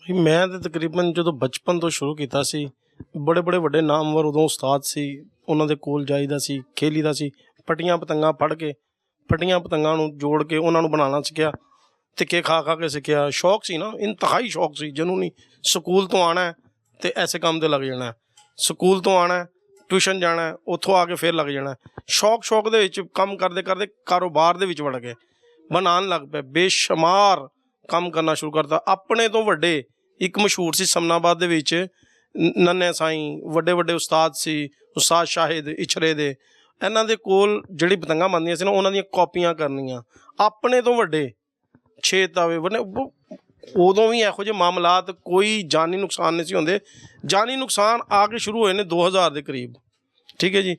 ਮੈਂ ਤਾਂ ਤਕਰੀਬਨ ਜਦੋਂ ਬਚਪਨ ਤੋਂ ਸ਼ੁਰੂ ਕੀਤਾ ਸੀ, ਬੜੇ ਬੜੇ ਵੱਡੇ ਨਾਮਵਰ ਉਦੋਂ ਉਸਤਾਦ ਸੀ, ਉਹਨਾਂ ਦੇ ਕੋਲ ਜਾਈਦਾ ਸੀ, ਖੇਲੀਦਾ ਸੀ। ਫਟੀਆਂ ਪਤੰਗਾਂ ਫੜ ਕੇ, ਫਟੀਆਂ ਪਤੰਗਾਂ ਨੂੰ ਜੋੜ ਕੇ ਉਹਨਾਂ ਨੂੰ ਬਣਾਉਣਾ ਸਿੱਖਿਆ, ਤਿੱਕੇ ਖਾ ਖਾ ਕੇ ਸਿੱਖਿਆ। ਸ਼ੌਕ ਸੀ ਨਾ, ਇੰਤਹਾਈ ਸ਼ੌਕ ਸੀ। ਜਿਹਨੂੰ ਨਹੀਂ ਸਕੂਲ ਤੋਂ ਆਉਣਾ ਤੇ ਐਸੇ ਕੰਮ ਤੇ ਲੱਗ ਜਾਣਾ, ਸਕੂਲ ਤੋਂ ਆਉਣਾ ਟਿਊਸ਼ਨ ਜਾਣਾ, ਉੱਥੋਂ ਆ ਕੇ ਫਿਰ ਲੱਗ ਜਾਣਾ। ਸ਼ੌਕ ਦੇ ਵਿੱਚ ਕੰਮ ਕਰਦੇ ਕਰਦੇ ਕਾਰੋਬਾਰ ਦੇ ਵਿੱਚ ਵੜ ਗਏ, ਬਣਾਉਣ ਲੱਗ ਪਏ, ਬੇਸ਼ੁਮਾਰ ਕੰਮ ਕਰਨਾ ਸ਼ੁਰੂ ਕਰਤਾ। ਆਪਣੇ ਤੋਂ ਵੱਡੇ ਇੱਕ ਮਸ਼ਹੂਰ ਸੀ ਸਮਨਾਬਾਦ ਦੇ ਵਿੱਚ ਨੰਨੇ ਸਾਈਂ, ਵੱਡੇ ਵੱਡੇ ਉਸਤਾਦ ਸੀ, ਉਸਤਾਦ ਸ਼ਾਹਿਦ ਇਛਰੇ ਦੇ। ਇਹਨਾਂ ਦੇ ਕੋਲ ਜਿਹੜੀ ਪਤੰਗਾਂ ਬਣਦੀਆਂ ਸੀ ਨਾ, ਉਹਨਾਂ ਦੀਆਂ ਕਾਪੀਆਂ ਕਰਨੀਆਂ। ਆਪਣੇ ਤੋਂ ਵੱਡੇ 6 ਤਾਵੇ ਬਣੇ। ਉਦੋਂ ਵੀ ਇਹੋ ਜਿਹੇ ਮਾਮਲਾਤ, ਕੋਈ ਜਾਨੀ ਨੁਕਸਾਨ ਨਹੀਂ ਸੀ ਹੁੰਦੇ। ਜਾਨੀ ਨੁਕਸਾਨ ਆ ਕੇ ਸ਼ੁਰੂ ਹੋਏ ਨੇ 2000 ਦੇ ਕਰੀਬ, ਠੀਕ ਹੈ ਜੀ।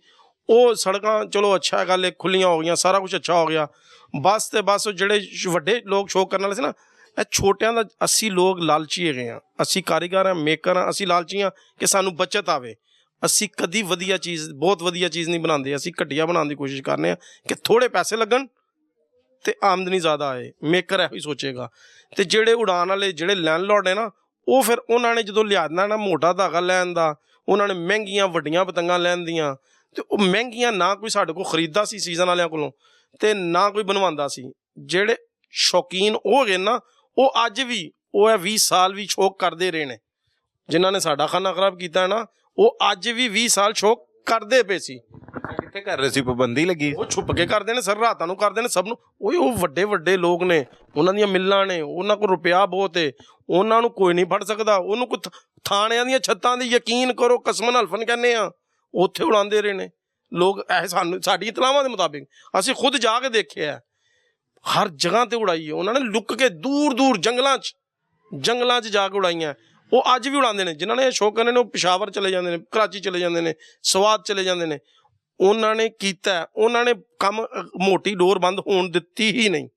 ਉਹ ਸੜਕਾਂ ਚਲੋ ਅੱਛਾ ਗੱਲ ਹੈ, ਖੁੱਲੀਆਂ ਹੋ ਗਈਆਂ, ਸਾਰਾ ਕੁਝ ਅੱਛਾ ਹੋ ਗਿਆ। ਬਸ ਤੇ ਬਸ ਜਿਹੜੇ ਵੱਡੇ ਲੋਕ ਸ਼ੌਕ ਕਰਨ ਵਾਲੇ ਸੀ ਨਾ, ਇਹ ਛੋਟਿਆਂ ਦਾ, ਅਸੀਂ ਲੋਕ ਲਾਲਚੀ ਹੈਗੇ ਹਾਂ, ਅਸੀਂ ਕਾਰੀਗਰ ਹਾਂ, ਮੇਕਰ ਹਾਂ, ਅਸੀਂ ਲਾਲਚੀ ਹਾਂ ਕਿ ਸਾਨੂੰ ਬੱਚਤ ਆਵੇ। ਅਸੀਂ ਕਦੀ ਵਧੀਆ ਚੀਜ਼, ਬਹੁਤ ਵਧੀਆ ਚੀਜ਼ ਨਹੀਂ ਬਣਾਉਂਦੇ, ਅਸੀਂ ਘਟੀਆ ਬਣਾਉਣ ਦੀ ਕੋਸ਼ਿਸ਼ ਕਰਨੇ ਹਾਂ ਕਿ ਥੋੜ੍ਹੇ ਪੈਸੇ ਲੱਗਣ ਤੇ ਆਮਦਨੀ ਜ਼ਿਆਦਾ ਆਏ। ਮੇਕਰ ਇਹੋ ਹੀ ਸੋਚੇਗਾ। ਤੇ ਜਿਹੜੇ ਉਡਾਨ ਵਾਲੇ, ਜਿਹੜੇ ਲੈਂਡਲੋਰਡ ਨੇ ਨਾ, ਉਹ ਫਿਰ ਉਹਨਾਂ ਨੇ ਜਦੋਂ ਲਿਆਉਣਾ ਨਾ ਮੋਟਾ ਧਾਗਾ ਲੈਣ ਦਾ, ਉਹਨਾਂ ਨੇ ਮਹਿੰਗੀਆਂ ਵੱਡੀਆਂ ਪਤੰਗਾਂ ਲੈਣ ਦੀਆਂ, ਤੇ ਉਹ ਮਹਿੰਗੀਆਂ ਨਾ ਕੋਈ ਸਾਡੇ ਕੋਲ ਖਰੀਦਦਾ ਸੀ ਸੀਜ਼ਨ ਵਾਲਿਆਂ ਕੋਲੋਂ, ਤੇ ਨਾ ਕੋਈ ਬਣਵਾਉਂਦਾ ਸੀ। ਜਿਹੜੇ ਸ਼ੌਕੀਨ ਉਹ ਹੈਗੇ ਨਾ, ਉਹ ਅੱਜ ਵੀ, ਉਹ ਇਹ 20 ਸਾਲ ਵੀ ਸ਼ੌਕ ਕਰਦੇ ਰਹੇ ਨੇ। ਜਿਨ੍ਹਾਂ ਨੇ ਸਾਡਾ ਖਾਨਾ ਖਰਾਬ ਕੀਤਾ ਨਾ, ਉਹ ਅੱਜ ਵੀ 20 ਸਾਲ ਸ਼ੌਕ ਕਰਦੇ ਪਏ ਸੀ। ਕਿੱਥੇ ਕਰ ਰਹੇ ਸੀ? ਪਾਬੰਦੀ ਲੱਗੀ? ਉਹ ਛੁਪ ਕੇ ਕਰਦੇ ਨੇ ਸਰ, ਰਾਤਾਂ ਨੂੰ ਕਰਦੇ ਨੇ ਸਭ ਨੂੰ। ਉਹ ਵੱਡੇ ਵੱਡੇ ਲੋਕ ਨੇ, ਉਹਨਾਂ ਦੀਆਂ ਮਿੱਲਾਂ ਨੇ, ਉਹਨਾਂ ਕੋਲ ਰੁਪਇਆ ਬਹੁਤ ਹੈ, ਉਹਨਾਂ ਨੂੰ ਕੋਈ ਨਹੀਂ ਫੜ ਸਕਦਾ। ਉਹਨੂੰ ਕੋਈ ਥਾਣਿਆਂ ਦੀਆਂ ਛੱਤਾਂ ਦੀ, ਯਕੀਨ ਕਰੋ, ਕਸਮਨ ਹਲਫਨ ਕਹਿੰਦੇ ਆ, ਉੱਥੇ ਉਡਾਉਂਦੇ ਰਹੇ ਨੇ ਲੋਕ। ਇਹ ਸਾਨੂੰ, ਸਾਡੀ ਇਤਲਾਵਾਂ ਦੇ ਮੁਤਾਬਿਕ, ਅਸੀਂ ਖੁਦ ਜਾ ਕੇ ਦੇਖਿਆ, ਹਰ ਜਗ੍ਹਾ ਤੇ ਉਡਾਈ ਹੈ ਉਹਨਾਂ ਨੇ, ਲੁੱਕ ਕੇ ਦੂਰ ਦੂਰ ਜੰਗਲਾਂ 'ਚ ਜਾ ਕੇ ਉਡਾਈਆਂ। ਉਹ ਅੱਜ ਵੀ ਉਡਾਉਂਦੇ ਨੇ। ਜਿਨ੍ਹਾਂ ਨੇ ਸ਼ੌਕ ਕਰਨੇ ਨੇ, ਉਹ ਪਿਸ਼ਾਵਰ ਚਲੇ ਜਾਂਦੇ ਨੇ, ਕਰਾਚੀ ਚਲੇ ਜਾਂਦੇ ਨੇ, ਸਵਾਤ ਚਲੇ ਜਾਂਦੇ ਨੇ। ਉਹਨਾਂ ਨੇ ਕੀਤਾ, ਉਹਨਾਂ ਨੇ ਕੰਮ, ਮੋਟੀ ਡੋਰ ਬੰਦ ਹੋਣ ਦਿੱਤੀ ਹੀ ਨਹੀਂ,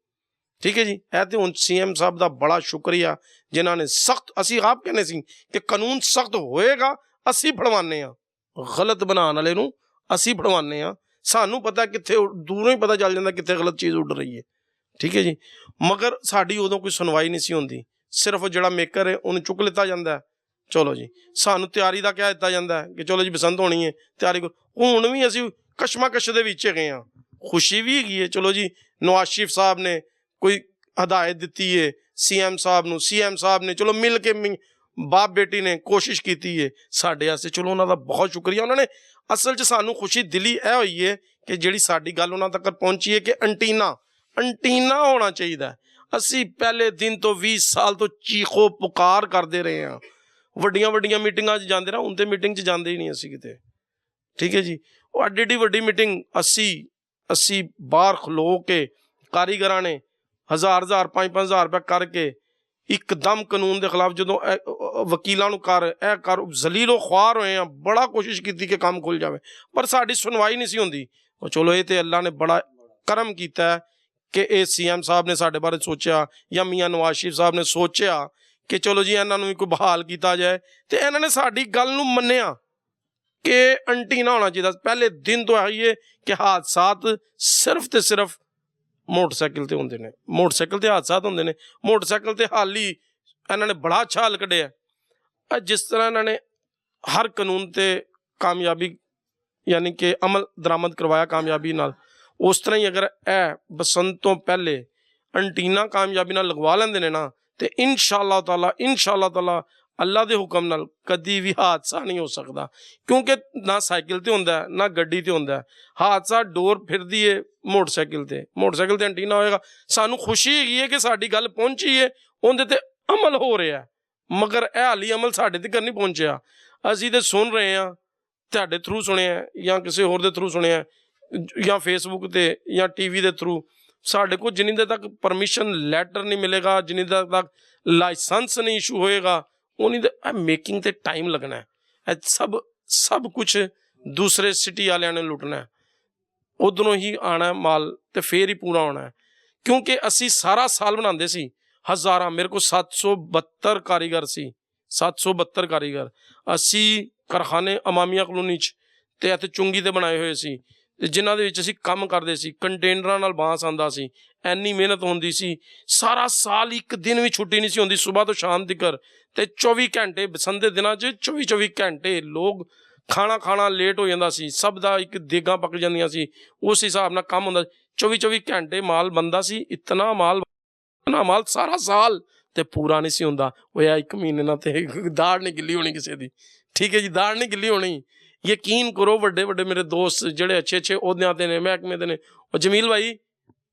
ਠੀਕ ਹੈ ਜੀ। ਇਹ ਤੇ ਹੁਣ CM ਸਾਹਿਬ ਦਾ ਬੜਾ ਸ਼ੁਕਰੀਆ, ਜਿਨ੍ਹਾਂ ਨੇ ਸਖਤ, ਅਸੀਂ ਆਪ ਕਹਿੰਦੇ ਸੀ ਕਿ ਕਾਨੂੰਨ ਸਖਤ ਹੋਏਗਾ, ਅਸੀਂ ਫੜਵਾਉਂਦੇ ਹਾਂ ਗਲਤ ਬਣਾਉਣ ਵਾਲੇ ਨੂੰ, ਅਸੀਂ ਫੜਵਾਉਂਦੇ ਹਾਂ। ਸਾਨੂੰ ਪਤਾ ਕਿੱਥੇ, ਦੂਰੋਂ ਹੀ ਪਤਾ ਚੱਲ ਜਾਂਦਾ ਕਿੱਥੇ ਗਲਤ ਚੀਜ਼ ਉੱਡ ਰਹੀ ਹੈ, ਠੀਕ ਹੈ ਜੀ। ਮਗਰ ਸਾਡੀ ਉਦੋਂ ਕੋਈ ਸੁਣਵਾਈ ਨਹੀਂ ਸੀ ਹੁੰਦੀ। ਸਿਰਫ ਜਿਹੜਾ ਮੇਕਰ ਹੈ ਉਹਨੂੰ ਚੁੱਕ ਲਿੱਤਾ ਜਾਂਦਾ, ਚਲੋ ਜੀ। ਸਾਨੂੰ ਤਿਆਰੀ ਦਾ ਕਹਿ ਦਿੱਤਾ ਜਾਂਦਾ ਕਿ ਚਲੋ ਜੀ ਬਸੰਤ ਹੋਣੀ ਹੈ, ਤਿਆਰੀ ਕਰੋ। ਹੁਣ ਵੀ ਅਸੀਂ ਕਸ਼ਮਕਸ਼ ਦੇ ਵਿੱਚ ਹੈਗੇ ਹਾਂ। ਖੁਸ਼ੀ ਵੀ ਹੈਗੀ ਹੈ, ਚਲੋ ਜੀ, ਨਵਾਜ਼ ਸ਼ਰੀਫ ਸਾਹਿਬ ਨੇ ਕੋਈ ਹਦਾਇਤ ਦਿੱਤੀ ਹੈ CM ਸਾਹਿਬ ਨੂੰ, CM ਸਾਹਿਬ ਨੇ ਚਲੋ ਮਿਲ ਕੇ ਬਾਪ ਬੇਟੀ ਨੇ ਕੋਸ਼ਿਸ਼ ਕੀਤੀ ਹੈ ਸਾਡੇ ਵਾਸਤੇ, ਚਲੋ ਉਹਨਾਂ ਦਾ ਬਹੁਤ ਸ਼ੁਕਰੀਆ। ਉਹਨਾਂ ਨੇ ਅਸਲ 'ਚ ਸਾਨੂੰ ਖੁਸ਼ੀ ਦਿਲੀ ਇਹ ਹੋਈ ਹੈ ਕਿ ਜਿਹੜੀ ਸਾਡੀ ਗੱਲ ਉਹਨਾਂ ਤੱਕ ਪਹੁੰਚੀ ਹੈ ਕਿ ਅੰਟੀਨਾ ਹੋਣਾ ਚਾਹੀਦਾ। ਅਸੀਂ ਪਹਿਲੇ ਦਿਨ ਤੋਂ 20 ਸਾਲ ਤੋਂ ਚੀਖੋ ਪੁਕਾਰ ਕਰਦੇ ਰਹੇ ਹਾਂ, ਵੱਡੀਆਂ ਵੱਡੀਆਂ ਮੀਟਿੰਗਾਂ 'ਚ ਜਾਂਦੇ ਰਹੇ। ਹੁਣ ਤੇ ਮੀਟਿੰਗ 'ਚ ਜਾਂਦੇ ਹੀ ਨਹੀਂ ਅਸੀਂ ਕਿਤੇ, ਠੀਕ ਹੈ ਜੀ। ਉਹ ਐਡੀ ਵੱਡੀ ਮੀਟਿੰਗ ਅਸੀਂ ਬਾਹਰ ਖਲੋ ਕੇ, ਕਾਰੀਗਰਾਂ ਨੇ 1000 5-5 ਰੁਪਏ ਕਰਕੇ ਇੱਕਦਮ ਕਾਨੂੰਨ ਦੇ ਖਿਲਾਫ, ਜਦੋਂ ਵਕੀਲਾਂ ਨੂੰ ਕਰ ਜ਼ਲੀਲੋ ਖੁਆਰ ਹੋਏ ਆ, ਬੜਾ ਕੋਸ਼ਿਸ਼ ਕੀਤੀ ਕਿ ਕੰਮ ਖੁੱਲ ਜਾਵੇ, ਪਰ ਸਾਡੀ ਸੁਣਵਾਈ ਨਹੀਂ ਸੀ ਹੁੰਦੀ। ਉਹ ਚਲੋ, ਇਹ ਤੇ ਅੱਲਾ ਨੇ ਬੜਾ ਕਰਮ ਕੀਤਾ ਕਿ ਇਹ CM ਸਾਹਿਬ ਨੇ ਸਾਡੇ ਬਾਰੇ ਸੋਚਿਆ, ਜਾਂ ਮੀਆਂ ਨਵਾਜ਼ ਸ਼ਰੀਫ ਸਾਹਿਬ ਨੇ ਸੋਚਿਆ ਕਿ ਚਲੋ ਜੀ ਇਹਨਾਂ ਨੂੰ ਵੀ ਕੋਈ ਬਹਾਲ ਕੀਤਾ ਜਾਏ, ਤੇ ਇਹਨਾਂ ਨੇ ਸਾਡੀ ਗੱਲ ਨੂੰ ਮੰਨਿਆ ਕਿ ਅੰਟੀਨਾ ਹੋਣਾ ਚਾਹੀਦਾ। ਪਹਿਲੇ ਦਿਨ ਤੋਂ ਆਈਏ ਕਿ ਹਾਦਸਾਤ ਸਿਰਫ ਤੇ ਸਿਰਫ ਮੋਟਰਸਾਈਕਲ ਤੇ ਹੁੰਦੇ ਨੇ, ਮੋਟਰਸਾਈਕਲ ਤੇ ਹਾਦਸਾਤ ਹੁੰਦੇ ਨੇ। ਮੋਟਰਸਾਈਕਲ ਤੇ ਹਾਲ ਹੀ ਇਹਨਾਂ ਨੇ ਬੜਾ ਅੱਛਾ ਹੱਲ ਕੱਢਿਆ। ਜਿਸ ਤਰ੍ਹਾਂ ਇਹਨਾਂ ਨੇ ਹਰ ਕਾਨੂੰਨ ਤੇ ਕਾਮਯਾਬੀ, ਯਾਨੀ ਕਿ ਅਮਲ ਦਰਾਮਦ ਕਰਵਾਇਆ ਕਾਮਯਾਬੀ ਨਾਲ, ਉਸ ਤਰ੍ਹਾਂ ਹੀ ਅਗਰ ਇਹ ਬਸੰਤ ਤੋਂ ਪਹਿਲੇ ਅੰਟੀਨਾ ਕਾਮਯਾਬੀ ਨਾਲ ਲਗਵਾ ਲੈਂਦੇ ਨੇ ਨਾ, ਤੇ ਇਨਸ਼ਾ ਅੱਲਾਹ ਤਾਲਾ ਅੱਲਾ ਦੇ ਹੁਕਮ ਨਾਲ ਕਦੀ ਵੀ ਹਾਦਸਾ ਨਹੀਂ ਹੋ ਸਕਦਾ। ਕਿਉਂਕਿ ਨਾ ਸਾਈਕਲ ਤੇ ਹੁੰਦਾ, ਨਾ ਗੱਡੀ ਤੇ ਹੁੰਦਾ। ਹਾਦਸਾ ਡੋਰ ਫਿਰਦੀ ਏ ਮੋਟਰਸਾਈਕਲ ਤੇ ਅੰਟੀਨਾ ਹੋਏਗਾ। ਸਾਨੂੰ ਖੁਸ਼ੀ ਹੈਗੀ ਹੈ ਕਿ ਸਾਡੀ ਗੱਲ ਪਹੁੰਚੀ ਹੈ, ਉਹਦੇ ਤੇ ਅਮਲ ਹੋ ਰਿਹਾ, ਮਗਰ ਇਹ ਹਾਲੀ ਅਮਲ ਸਾਡੇ ਤੱਕ ਨਹੀਂ ਪਹੁੰਚਿਆ। ਅਸੀਂ ਤੇ ਸੁਣ ਰਹੇ ਹਾਂ, ਤੁਹਾਡੇ ਥਰੂ ਸੁਣਿਆ ਜਾਂ ਕਿਸੇ ਹੋਰ ਦੇ ਥਰੂ ਸੁਣਿਆ, ਜਾਂ ਫੇਸਬੁੱਕ ਤੇ ਜਾਂ TV ਦੇ ਥਰੂ। ਸਾਡੇ ਕੋਲ ਜਿੰਨੀ ਦੇਰ ਤੱਕ ਪਰਮਿਸ਼ਨ ਲੈਟਰ ਨਹੀਂ ਮਿਲੇਗਾ, ਜਿੰਨੀ ਦੇਰ ਤੱਕ ਲਾਇਸੈਂਸ ਨਹੀਂ ਇਸ਼ੂ ਹੋਏਗਾ, ਉਨੀ ਦੇਰ ਮੇਕਿੰਗ ਤੇ ਟਾਈਮ ਲੱਗਣਾ ਹੈ। ਇਹ ਸਭ ਕੁਛ ਦੂਸਰੇ ਸਿਟੀ ਵਾਲਿਆਂ ਨੇ ਲੁੱਟਣਾ ਹੈ, ਉਧਰੋਂ ਹੀ ਆਉਣਾ ਮਾਲ ਤੇ ਫੇਰ ਹੀ ਪੂਰਾ ਹੋਣਾ ਹੈ। ਕਿਉਂਕਿ ਅਸੀਂ ਸਾਰਾ ਸਾਲ ਬਣਾਉਂਦੇ ਸੀ, ਹਜ਼ਾਰਾਂ, ਮੇਰੇ ਕੋਲ 772 ਕਾਰੀਗਰ ਸੀ, 772 ਕਾਰੀਗਰ। ਅਸੀਂ ਕਾਰਖਾਨੇ ਅਮਾਮੀਆ ਕਲੋਨੀ 'ਚ ਤੇ ਇੱਥੇ ਚੁੰਗੀ ਤੇ ਬਣਾਏ ਹੋਏ ਸੀ, ਤੇ ਜਿਨ੍ਹਾਂ ਦੇ ਵਿੱਚ ਅਸੀਂ ਕੰਮ ਕਰਦੇ ਸੀ, ਕੰਟੇਨਰਾਂ ਨਾਲ ਬਾਂਸ ਆਉਂਦਾ ਸੀ, ਐਨੀ ਮਿਹਨਤ ਹੁੰਦੀ ਸੀ। ਸਾਰਾ ਸਾਲ ਇੱਕ ਦਿਨ ਵੀ ਛੁੱਟੀ ਨਹੀਂ ਸੀ ਹੁੰਦੀ, ਸਵੇਰ ਤੋਂ ਸ਼ਾਮ ਤੱਕ। ਤੇ 24 ਘੰਟੇ ਬਸੰਤ ਦੇ ਦਿਨਾਂ 'ਚ 24 ਘੰਟੇ ਲੋਕ ਖਾਣਾ ਲੇਟ ਹੋ ਜਾਂਦਾ ਸੀ, ਸਭ ਦਾ ਇੱਕ ਦੇਗਾਂ ਪੱਕ ਜਾਂਦੀਆਂ ਸੀ, ਉਸ ਹਿਸਾਬ ਨਾਲ ਕੰਮ ਹੁੰਦਾ। 24 ਘੰਟੇ ਮਾਲ ਬਣਦਾ ਸੀ, ਇਤਨਾ ਮਾਲ ਸਾਰਾ ਸਾਲ ਤੇ ਪੂਰਾ ਨਹੀਂ ਸੀ ਹੁੰਦਾ। ਹੋਇਆ 1 ਮਹੀਨੇ ਨਾਲ ਤੇ ਦਾੜ ਨਹੀਂ ਗਿੱਲੀ ਹੋਣੀ ਕਿਸੇ ਦੀ, ਠੀਕ ਹੈ ਜੀ, ਦਾੜ ਨਹੀਂ ਗਿੱਲੀ ਹੋਣੀ। ਯਕੀਨ ਕਰੋ, ਵੱਡੇ ਵੱਡੇ ਮੇਰੇ ਦੋਸਤ ਜਿਹੜੇ ਅੱਛੇ ਅਹੁਦਿਆਂ ਤੇ ਨੇ, ਮਹਿਕਮੇ ਦੇ ਨੇ, ਉਹ ਜਮੀਲ ਭਾਈ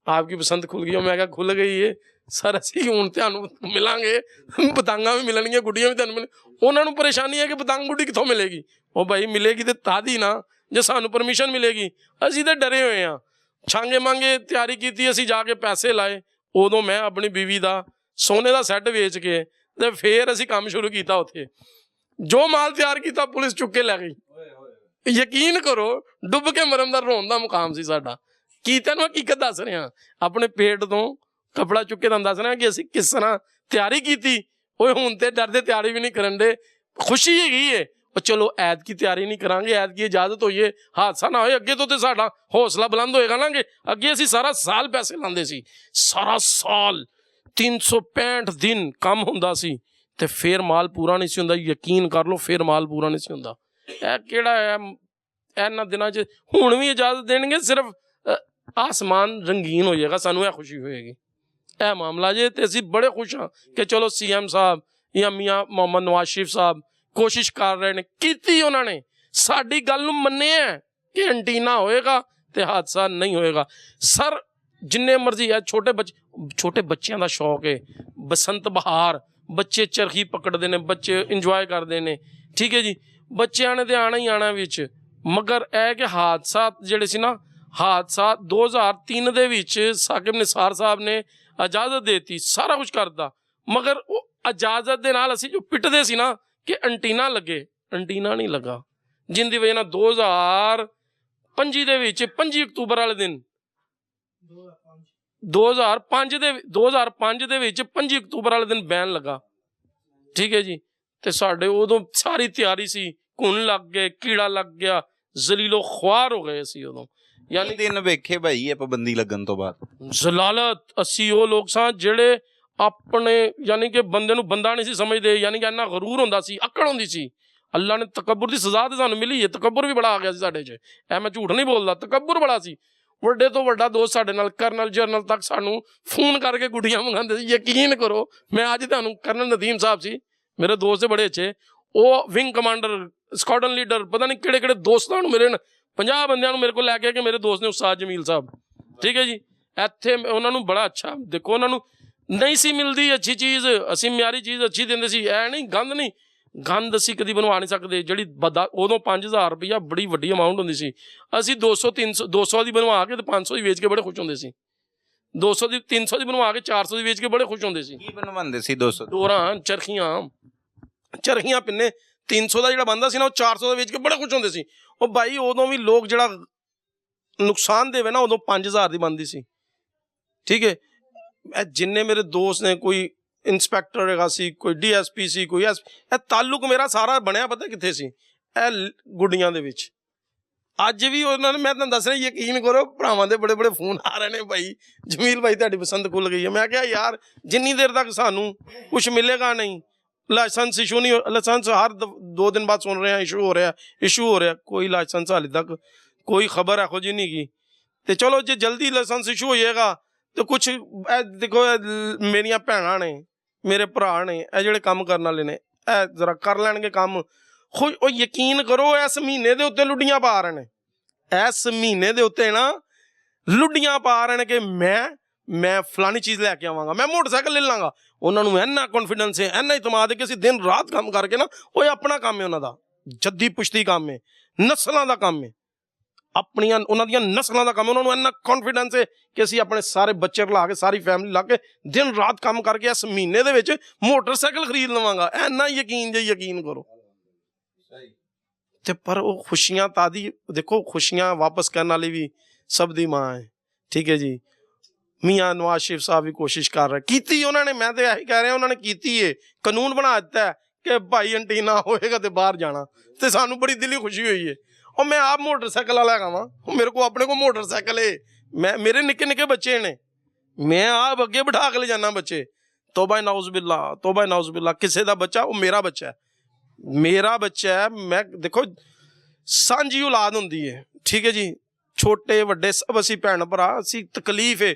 ਆਪਕੀ ਪਸੰਦ ਖੁੱਲ ਗਈ। ਮੈਂ ਕਿਹਾ ਖੁੱਲ ਗਈ ਹੈ ਸਰ, ਅਸੀਂ ਹੁਣ ਤੁਹਾਨੂੰ ਮਿਲਾਂਗੇ, ਪਤੰਗਾਂ ਵੀ ਮਿਲਣਗੀਆਂ, ਗੁੱਡੀਆਂ ਵੀ ਤੁਹਾਨੂੰ ਮਿਲ। ਉਹਨਾਂ ਨੂੰ ਪਰੇਸ਼ਾਨੀ ਹੈ ਕਿ ਪਤੰਗ ਗੁੱਡੀ ਕਿੱਥੋਂ ਮਿਲੇਗੀ। ਉਹ ਭਾਈ ਮਿਲੇਗੀ ਤੇ ਤਾਂ ਦੀ ਨਾ ਜੇ ਸਾਨੂੰ ਪਰਮਿਸ਼ਨ ਮਿਲੇਗੀ। ਅਸੀਂ ਤਾਂ ਡਰੇ ਹੋਏ ਹਾਂ, ਛਾਂਗੇ ਮਾਂਗੇ ਤਿਆਰੀ ਕੀਤੀ, ਅਸੀਂ ਜਾ ਕੇ ਪੈਸੇ ਲਾਏ। ਉਦੋਂ ਮੈਂ ਆਪਣੀ ਬੀਵੀ ਦਾ ਸੋਨੇ ਦਾ ਸੈੱਟ ਵੇਚ ਕੇ ਤੇ ਫੇਰ ਅਸੀਂ ਕੰਮ ਸ਼ੁਰੂ ਕੀਤਾ। ਉੱਥੇ ਜੋ ਮਾਲ ਤਿਆਰ ਕੀਤਾ ਪੁਲਿਸ ਚੁੱਕ ਕੇ ਲੈ ਗਈ। ਯਕੀਨ ਕਰੋ, ਡੁੱਬ ਕੇ ਮਰਨ ਦਾ ਰੋਣ ਦਾ ਮੁਕਾਮ ਸੀ ਸਾਡਾ। ਕੀ ਤੈਨੂੰ ਹਕੀਕਤ ਦੱਸ ਰਿਹਾ, ਆਪਣੇ ਪੇਟ ਤੋਂ ਕੱਪੜਾ ਚੁੱਕ ਕੇ ਤੁਹਾਨੂੰ ਦੱਸ ਰਿਹਾ ਕਿ ਅਸੀਂ ਕਿਸ ਤਰ੍ਹਾਂ ਤਿਆਰੀ ਕੀਤੀ। ਓਏ ਹੁਣ ਤੇ ਡਰਦੇ ਤਿਆਰੀ ਵੀ ਨਹੀਂ ਕਰਨ ਦੇ, ਖੁਸ਼ੀ ਹੈਗੀ ਏ। ਉਹ ਚਲੋ ਐਤਕੀ ਤਿਆਰੀ ਨਹੀਂ ਕਰਾਂਗੇ, ਐਤਕੀ ਇਜਾਜ਼ਤ ਹੋਈਏ, ਹਾਦਸਾ ਨਾ ਹੋਏ। ਅੱਗੇ ਤੋਂ ਤੇ ਸਾਡਾ ਹੌਸਲਾ ਬੁਲੰਦ ਹੋਏਗਾ ਨਾ। ਅੱਗੇ ਅਸੀਂ ਸਾਰਾ ਸਾਲ ਪੈਸੇ ਲਾਉਂਦੇ ਸੀ, ਸਾਰਾ ਸਾਲ 365 ਦਿਨ ਕੰਮ ਹੁੰਦਾ ਸੀ ਤੇ ਫਿਰ ਮਾਲ ਪੂਰਾ ਨਹੀਂ ਸੀ ਹੁੰਦਾ। ਯਕੀਨ ਕਰ ਲਓ, ਫਿਰ ਮਾਲ ਪੂਰਾ ਨਹੀਂ ਸੀ ਹੁੰਦਾ। ਇਹ ਕਿਹੜਾ ਹੈ ਇਹਨਾਂ ਦਿਨਾਂ 'ਚ। ਹੁਣ ਵੀ ਇਜਾਜ਼ਤ ਦੇਣਗੇ, ਸਿਰਫ ਆਸਮਾਨ ਰੰਗੀਨ ਹੋ ਜਾਏਗਾ, ਸਾਨੂੰ ਇਹ ਖੁਸ਼ੀ ਹੋਏਗੀ। ਇਹ ਮਾਮਲਾ ਜੇ ਤੇ ਅਸੀਂ ਬੜੇ ਖੁਸ਼ ਹਾਂ ਕਿ ਚਲੋ CM ਸਾਹਿਬ ਜਾਂ ਮੀਆਂ ਮੁਹੰਮਦ ਨਵਾਜ਼ ਸ਼ਰੀਫ ਸਾਹਿਬ ਕੋਸ਼ਿਸ਼ ਕਰ ਰਹੇ ਨੇ, ਕੀਤੀ ਉਹਨਾਂ ਨੇ, ਸਾਡੀ ਗੱਲ ਨੂੰ ਮੰਨਿਆ ਕਿ ਐਂਟੀਨਾ ਹੋਏਗਾ ਤੇ ਹਾਦਸਾ ਨਹੀਂ ਹੋਏਗਾ। ਸਰ ਜਿੰਨੇ ਮਰਜ਼ੀ ਹੈ, ਛੋਟੇ ਬੱਚਿਆਂ ਦਾ ਸ਼ੌਕ ਹੈ, ਬਸੰਤ ਬਹਾਰ, ਬੱਚੇ ਚਰਖੀ ਪਕੜਦੇ ਨੇ, ਬੱਚੇ ਇੰਜੋਏ ਕਰਦੇ ਨੇ, ਠੀਕ ਹੈ ਜੀ, ਬੱਚਿਆਂ ਨੇ ਤੇ ਆਣਾ ਹੀ ਆਣਾ ਵਿੱਚ। ਮਗਰ ਇਹ ਕਿ ਹਾਦਸਾ ਜਿਹੜੇ ਸੀ ਨਾ, ਹਾਦਸਾ 2003 ਦੇ ਵਿੱਚ ਸਾਕਿਬ ਨਿਸਾਰ ਸਾਹਿਬ ਨੇ ਇਜਾਜ਼ਤ ਦੇਤੀ, ਸਾਰਾ ਕੁਝ ਕਰਦਾ। ਮਗਰ ਉਹ ਇਜਾਜ਼ਤ ਦੇ ਨਾਲ ਅਸੀਂ ਜੋ ਪਿੱਟਦੇ ਸੀ ਨਾ ਕਿ ਐਂਟੀਨਾ ਲੱਗੇ, ਐਂਟੀਨਾ ਨਹੀਂ ਲੱਗਾ, ਜਿੰਦੀ ਵਜ੍ਹਾ ਨਾਲ 2025 ਦੇ ਵਿੱਚ 25 ਅਕਤੂਬਰ ਵਾਲੇ ਦਿਨ 2005 ਦੇ ਵਿੱਚ 25 ਅਕਤੂਬਰ ਵਾਲੇ ਦਿਨ ਬੈਨ ਲੱਗਾ, ਠੀਕ ਹੈ ਜੀ। ਤੇ ਸਾਡੇ ਉਦੋਂ ਸਾਰੀ ਤਿਆਰੀ ਸੀ, ਘੁਣ ਲੱਗ ਗਏ, ਕੀੜਾ ਲੱਗ ਗਿਆ, ਜ਼ਲੀਲੋ ਖੁਆਰ ਹੋ ਗਏ ਸੀ ਉਦੋਂ। ਯਾਨੀ ਦਿਨ ਵੇਖੇ ਭਾਈ ਇਹ ਪਾਬੰਦੀ ਲੱਗਣ ਤੋਂ ਬਾਅਦ ਜ਼ਲਾਲਤ। ਅਸੀਂ ਉਹ ਲੋਕ ਸਾਂ ਜਿਹੜੇ ਆਪਣੇ ਯਾਨੀ ਕਿ ਬੰਦੇ ਨੂੰ ਬੰਦਾ ਨਹੀਂ ਸੀ ਸਮਝਦੇ, ਯਾਨੀ ਕਿ ਇੰਨਾ ਗਰੂਰ ਹੁੰਦਾ ਸੀ, ਅਕੜ ਹੁੰਦੀ ਸੀ। ਅੱਲਾ ਨੇ ਤਕੱਬਰ ਦੀ ਸਜ਼ਾ ਤੇ ਸਾਨੂੰ ਮਿਲੀ ਹੈ, ਤਕੱਬਰ ਵੀ ਬੜਾ ਆ ਗਿਆ ਸੀ ਸਾਡੇ 'ਚ। ਇਹ ਮੈਂ ਝੂਠ ਨਹੀਂ ਬੋਲਦਾ, ਤਕੱਬਰ ਬੜਾ ਸੀ। ਵੱਡੇ ਤੋਂ ਵੱਡਾ ਦੋਸਤ ਸਾਡੇ ਨਾਲ, ਕਰਨਲ ਜਰਨਲ ਤੱਕ ਸਾਨੂੰ ਫੋਨ ਕਰਕੇ ਗੁੱਡੀਆਂ ਮੰਗਾਉਂਦੇ ਸੀ। ਯਕੀਨ ਕਰੋ, ਮੈਂ ਅੱਜ ਤੁਹਾਨੂੰ ਕਰਨਲ ਨਦੀਮ ਸਾਹਿਬ ਸੀ ਮੇਰੇ ਦੋਸਤ ਬੜੇ ਅੱਛੇ, ਉਹ ਵਿੰਗ ਕਮਾਂਡਰ, ਸਕਾਡਨ ਲੀਡਰ, ਪਤਾ ਨਹੀਂ ਕਿਹੜੇ ਕਿਹੜੇ ਦੋਸਤਾਂ ਨੂੰ ਮਿਲਣ, 50 ਬੰਦਿਆਂ ਨੂੰ ਮੇਰੇ ਕੋਲ ਲੈ ਕੇ ਮੇਰੇ ਦੋਸਤ ਨੇ ਉਸਤਾਦ ਜਮੀਲ ਸਾਹਿਬ, ਠੀਕ ਹੈ ਜੀ। ਇੱਥੇ ਉਹਨਾਂ ਨੂੰ ਬੜਾ ਅੱਛਾ ਦੇਖੋ, ਉਹਨਾਂ ਨੂੰ ਨਹੀਂ ਸੀ ਮਿਲਦੀ ਅੱਛੀ ਚੀਜ਼, ਅਸੀਂ ਮਿਆਰੀ ਚੀਜ਼ ਅੱਛੀ ਦਿੰਦੇ ਸੀ। ਐ ਨਹੀਂ ਗੰਦ ਨਹੀਂ, ਗੰਦ ਅਸੀਂ ਕਦੀ ਬਣਵਾ ਨਹੀਂ ਸਕਦੇ। ਜਿਹੜੀ ਉਦੋਂ 5000 ਰੁਪਈਆ ਬੜੀ ਵੱਡੀ ਅਮਾਊਂਟ ਹੁੰਦੀ ਸੀ। ਅਸੀਂ 200 ਦੀ ਬਣਵਾ ਕੇ ਤੇ 500 ਦੀ ਵੇਚ ਕੇ ਬੜੇ ਖੁਸ਼ ਹੁੰਦੇ ਸੀ। 200 ਦੀ 300 ਦੀ ਬਣਵਾ ਕੇ 400 ਦੀ ਵੇਚ ਕੇ ਬੜੇ ਖੁਸ਼ ਹੁੰਦੇ ਸੀ। ਕੀ ਬਣਵਾਉਂਦੇ ਸੀ 200 ਡੋਰਾਂ, ਚਰਖੀਆਂ ਪਿੰਨੇ 300 ਦਾ ਜਿਹੜਾ ਬਣਦਾ ਸੀ ਨਾ, ਉਹ 400 ਦਾ ਵੇਚ ਕੇ ਬੜੇ ਖੁਸ਼ ਹੁੰਦੇ ਸੀ। ਉਹ ਬਾਈ ਉਦੋਂ ਵੀ ਲੋਕ ਜਿਹੜਾ ਨੁਕਸਾਨ ਦੇਵੇ ਨਾ, ਉਦੋਂ 5000 ਦੀ ਬਣਦੀ ਸੀ, ਠੀਕ ਹੈ। ਇਹ ਜਿੰਨੇ ਮੇਰੇ ਦੋਸਤ ਨੇ, ਕੋਈ ਇੰਸਪੈਕਟਰ ਹੈਗਾ ਸੀ, ਕੋਈ DSP ਸੀ, ਕੋਈ ਇਹ ਤਾਲੁਕ ਮੇਰਾ ਸਾਰਾ ਬਣਿਆ ਪਤਾ ਕਿੱਥੇ ਸੀ, ਇਹ ਗੁੱਡੀਆਂ ਦੇ ਵਿੱਚ। ਅੱਜ ਵੀ ਉਹਨਾਂ ਨੇ, ਮੈਂ ਤੁਹਾਨੂੰ ਦੱਸ ਰਿਹਾ, ਯਕੀਨ ਕਰੋ, ਭਰਾਵਾਂ ਦੇ ਬੜੇ ਬੜੇ ਫੋਨ ਆ ਰਹੇ ਨੇ, ਭਾਈ ਜਮੀਲ ਭਾਈ ਤੁਹਾਡੀ ਪਸੰਦ ਖੁੱਲ ਗਈ ਹੈ। ਮੈਂ ਕਿਹਾ ਯਾਰ, ਜਿੰਨੀ ਦੇਰ ਤੱਕ ਸਾਨੂੰ ਕੁਛ ਮਿਲੇਗਾ ਨਹੀਂ, ਲਾਇਸੈਂਸ ਇਸ਼ੂ ਨਹੀਂ, ਲਾਇਸੈਂਸ ਹਰ 2 ਦਿਨ ਬਾਅਦ ਸੁਣ ਰਹੇ ਹਾਂ ਇਸ਼ੂ ਹੋ ਰਿਹਾ, ਕੋਈ ਲਾਇਸੈਂਸ ਹਾਲੇ ਤੱਕ ਕੋਈ ਖਬਰ ਇਹੋ ਜਿਹੀ ਨਹੀਂ ਗਈ। ਤੇ ਚਲੋ ਜੇ ਜਲਦੀ ਲਾਇਸੈਂਸ ਇਸ਼ੂ ਹੋ ਜਾਏਗਾ ਤੇ ਕੁਛ ਦੇਖੋ, ਮੇਰੀਆਂ ਭੈਣਾਂ ਨੇ, ਮੇਰੇ ਭਰਾ ਨੇ, ਇਹ ਜਿਹੜੇ ਕੰਮ ਕਰਨ ਵਾਲੇ ਨੇ, ਇਹ ਜ਼ਰਾ ਕਰ ਲੈਣਗੇ ਕੰਮ। ਉਹ ਯਕੀਨ ਕਰੋ, ਇਸ ਮਹੀਨੇ ਦੇ ਉੱਤੇ ਲੁੱਡੀਆਂ ਪਾ ਰਹੇ ਨੇ, ਇਸ ਮਹੀਨੇ ਦੇ ਉੱਤੇ ਨਾ ਲੁੱਡੀਆਂ ਪਾ ਰਹੇ ਨੇ ਕਿ ਮੈਂ ਫਲਾਨੀ ਚੀਜ਼ ਲੈ ਕੇ ਆਵਾਂਗਾ, ਮੈਂ ਮੋਟਰਸਾਈਕਲ ਲੈ ਲਾਂਗਾ। ਉਹਨਾਂ ਨੂੰ ਇੰਨਾ ਕੌਨਫੀਡੈਂਸ ਹੈ, ਇੰਨਾ ਇਤਮਾਦ ਹੈ ਕਿ ਅਸੀਂ ਦਿਨ ਰਾਤ ਕੰਮ ਕਰਕੇ ਨਾ, ਉਹ ਆਪਣਾ ਕੰਮ ਹੈ, ਉਹਨਾਂ ਦਾ ਜੱਦੀ ਪੁਸ਼ਤੀ ਕੰਮ ਹੈ, ਨਸਲਾਂ ਦਾ ਕੰਮ ਹੈ, ਆਪਣੀਆਂ ਉਹਨਾਂ ਦੀਆਂ ਨਸਲਾਂ ਦਾ ਕੰਮ। ਉਹਨਾਂ ਨੂੰ ਇੰਨਾ ਕੌਨਫੀਡੈਂਸ ਹੈ ਕਿ ਅਸੀਂ ਆਪਣੇ ਸਾਰੇ ਬੱਚੇ ਲਾ ਕੇ, ਸਾਰੀ ਫੈਮਿਲੀ ਲਾ ਕੇ ਦਿਨ ਰਾਤ ਕੰਮ ਕਰਕੇ ਇਸ ਮਹੀਨੇ ਦੇ ਵਿੱਚ ਮੋਟਰਸਾਈਕਲ ਖਰੀਦ ਲਵਾਂਗਾ। ਇੰਨਾ ਯਕੀਨ, ਜੇ ਯਕੀਨ ਕਰੋ। ਤੇ ਪਰ ਉਹ ਖੁਸ਼ੀਆਂ ਤਾਦੀ ਦੇਖੋ, ਖੁਸ਼ੀਆਂ ਵਾਪਸ ਕਰਨ ਵਾਲੀ ਵੀ ਸਭ ਦੀ ਮਾਂ ਹੈ, ਠੀਕ ਹੈ ਜੀ। ਮੀਆਂ ਨਵਾਜ਼ ਸ਼ਰੀਫ ਸਾਹਿਬ ਵੀ ਕੋਸ਼ਿਸ਼ ਕਰ ਰਹੇ, ਕੀਤੀ ਉਹਨਾਂ ਨੇ, ਮੈਂ ਤੇ ਇਹੀ ਕਹਿ ਰਿਹਾ, ਉਹਨਾਂ ਨੇ ਕੀਤੀ ਹੈ। ਕਾਨੂੰਨ ਬਣਾ ਦਿੱਤਾ ਹੈ ਕਿ ਭਾਈ ਐਂਟੀਨਾ ਹੋਏਗਾ ਤੇ ਬਾਹਰ ਜਾਣਾ, ਤੇ ਸਾਨੂੰ ਬੜੀ ਦਿਲੀ ਖੁਸ਼ੀ ਹੋਈ ਹੈ। ਉਹ ਮੈਂ ਆਪ ਮੋਟਰਸਾਈਕਲ ਵਾਲਾ ਹੈਗਾ ਵਾਂ, ਮੇਰੇ ਕੋਲ ਆਪਣੇ ਕੋਲ ਮੋਟਰਸਾਈਕਲ ਏ, ਮੇਰੇ ਨਿੱਕੇ ਨਿੱਕੇ ਬੱਚੇ ਨੇ, ਮੈਂ ਆਪ ਅੱਗੇ ਬਿਠਾ ਕੇ ਲੈ ਜਾਣਾ ਬੱਚੇ। ਤੋਬਾ ਨਾਉਜ਼ ਬਿੱਲਾ, ਕਿਸੇ ਦਾ ਬੱਚਾ ਉਹ ਮੇਰਾ ਬੱਚਾ ਹੈ, ਮੇਰਾ ਬੱਚਾ ਹੈ। ਮੈਂ ਦੇਖੋ ਸਾਂਝੀ ਔਲਾਦ ਹੁੰਦੀ ਹੈ, ਠੀਕ ਹੈ ਜੀ, ਛੋਟੇ ਵੱਡੇ ਸਭ ਅਸੀਂ ਭੈਣ ਭਰਾ, ਅਸੀਂ ਤਕਲੀਫ ਹੈ,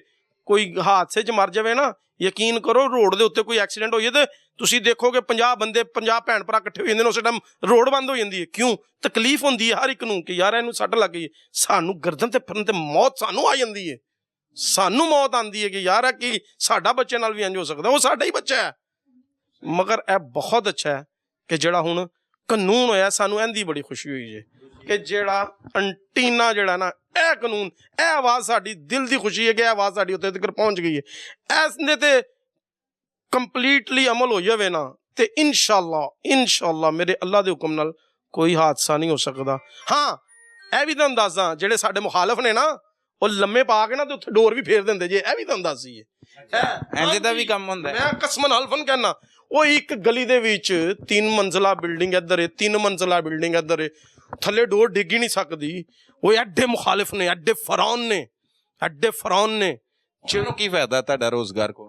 ਕੋਈ ਹਾਦਸੇ 'ਚ ਮਰ ਜਾਵੇ ਨਾ, ਯਕੀਨ ਕਰੋ ਰੋਡ ਦੇ ਉੱਤੇ ਕੋਈ ਐਕਸੀਡੈਂਟ ਹੋ ਜਾਏ ਤੇ ਤੁਸੀਂ ਦੇਖੋਗੇ 50 ਬੰਦੇ 50 ਭੈਣ ਭਰਾ ਇਕੱਠੇ ਹੋ ਜਾਂਦੇ ਨੇ, ਉਸ ਟਾਈਮ ਰੋਡ ਬੰਦ ਹੋ ਜਾਂਦੀ ਹੈ। ਕਿਉਂ? ਤਕਲੀਫ ਹੁੰਦੀ ਹੈ ਹਰ ਇੱਕ ਨੂੰ ਕਿ ਯਾਰ ਇਹਨੂੰ ਸੱਟ ਲੱਗ ਗਈ, ਸਾਨੂੰ ਗਰਦਨ ਤੇ ਫਿਰਨ ਤੇ ਮੌਤ ਸਾਨੂੰ ਆ ਜਾਂਦੀ ਹੈ, ਸਾਨੂੰ ਮੌਤ ਆਉਂਦੀ ਹੈ ਕਿ ਯਾਰ ਕਿ ਸਾਡਾ ਬੱਚੇ ਨਾਲ ਵੀ ਇੰਝ ਹੋ ਸਕਦਾ, ਉਹ ਸਾਡਾ ਹੀ ਬੱਚਾ ਹੈ। ਮਗਰ ਇਹ ਬਹੁਤ ਅੱਛਾ ਹੈ ਕਿ ਜਿਹੜਾ ਹੁਣ ਕਾਨੂੰਨ ਹੋਇਆ, ਸਾਨੂੰ ਇਹਦੀ ਬੜੀ ਖੁਸ਼ੀ ਹੋਈ ਹੈ ਕਿ ਜਿਹੜਾ ਐਂਟੀਨਾ ਜਿਹੜਾ ਨਾ, ਇਹ ਕਾਨੂੰਨ, ਇਹ ਆਵਾਜ਼ ਸਾਡੀ ਦਿਲ ਦੀ ਖੁਸ਼ੀ ਹੈ ਕਿ ਇਹ ਆਵਾਜ਼ ਸਾਡੀ ਉੱਥੇ ਤੱਕ ਪਹੁੰਚ ਗਈ ਹੈ। ਇਸ ਤੇ ਕੰਪਲੀਟਲੀ ਅਮਲ ਹੋ ਜਾਵੇ ਨਾ ਤੇ ਇਨਸ਼ਾਅੱਲਾ ਮੇਰੇ ਅੱਲਾ ਦੇ ਹੁਕਮ ਨਾਲ ਕੋਈ ਹਾਦਸਾ ਨਹੀਂ ਹੋ ਸਕਦਾ। ਹਾਂ, ਇਹ ਵੀ ਤੁਹਾਨੂੰ ਦੱਸਦਾ, ਜਿਹੜੇ ਸਾਡੇ ਮੁਖਾਲਫ ਨੇ ਨਾ, ਉਹ ਲੰਮੇ ਪਾ ਕੇ ਨਾ ਤੇ ਉੱਥੇ ਡੋਰ ਵੀ ਫੇਰ ਦਿੰਦੇ ਜੇ, ਇਹ ਵੀ ਤੁਹਾਨੂੰ ਦੱਸ ਦਈਏ, ਇੰਜ ਦਾ ਵੀ ਕੰਮ ਹੁੰਦਾ ਹੈ। ਮੈਂ ਕਸਮਨ ਹਲਫਨ ਕਹਿਣਾ, ਉਹ ਇੱਕ ਗਲੀ ਦੇ ਵਿੱਚ 3 ਮੰਜ਼ਲਾ ਬਿਲਡਿੰਗ ਇੱਧਰ ਹੈ, 3 ਮੰਜ਼ਲਾ ਬਿਲਡਿੰਗ ਇੱਧਰ ਹੈ, ਥੱਲੇ ਡੋਰ ਡਿੱਗ ਹੀ ਨਹੀਂ ਸਕਦੀ। ਉਹ ਐਡੇ ਮੁਖਾਲਿਫ ਨੇ, ਐਡੇ ਫਰਾਉਨ ਨੇ। ਚਲੋ ਕੀ ਫਾਇਦਾ ਤੁਹਾਡਾ ਰੋਜ਼ਗਾਰ ਕੋ?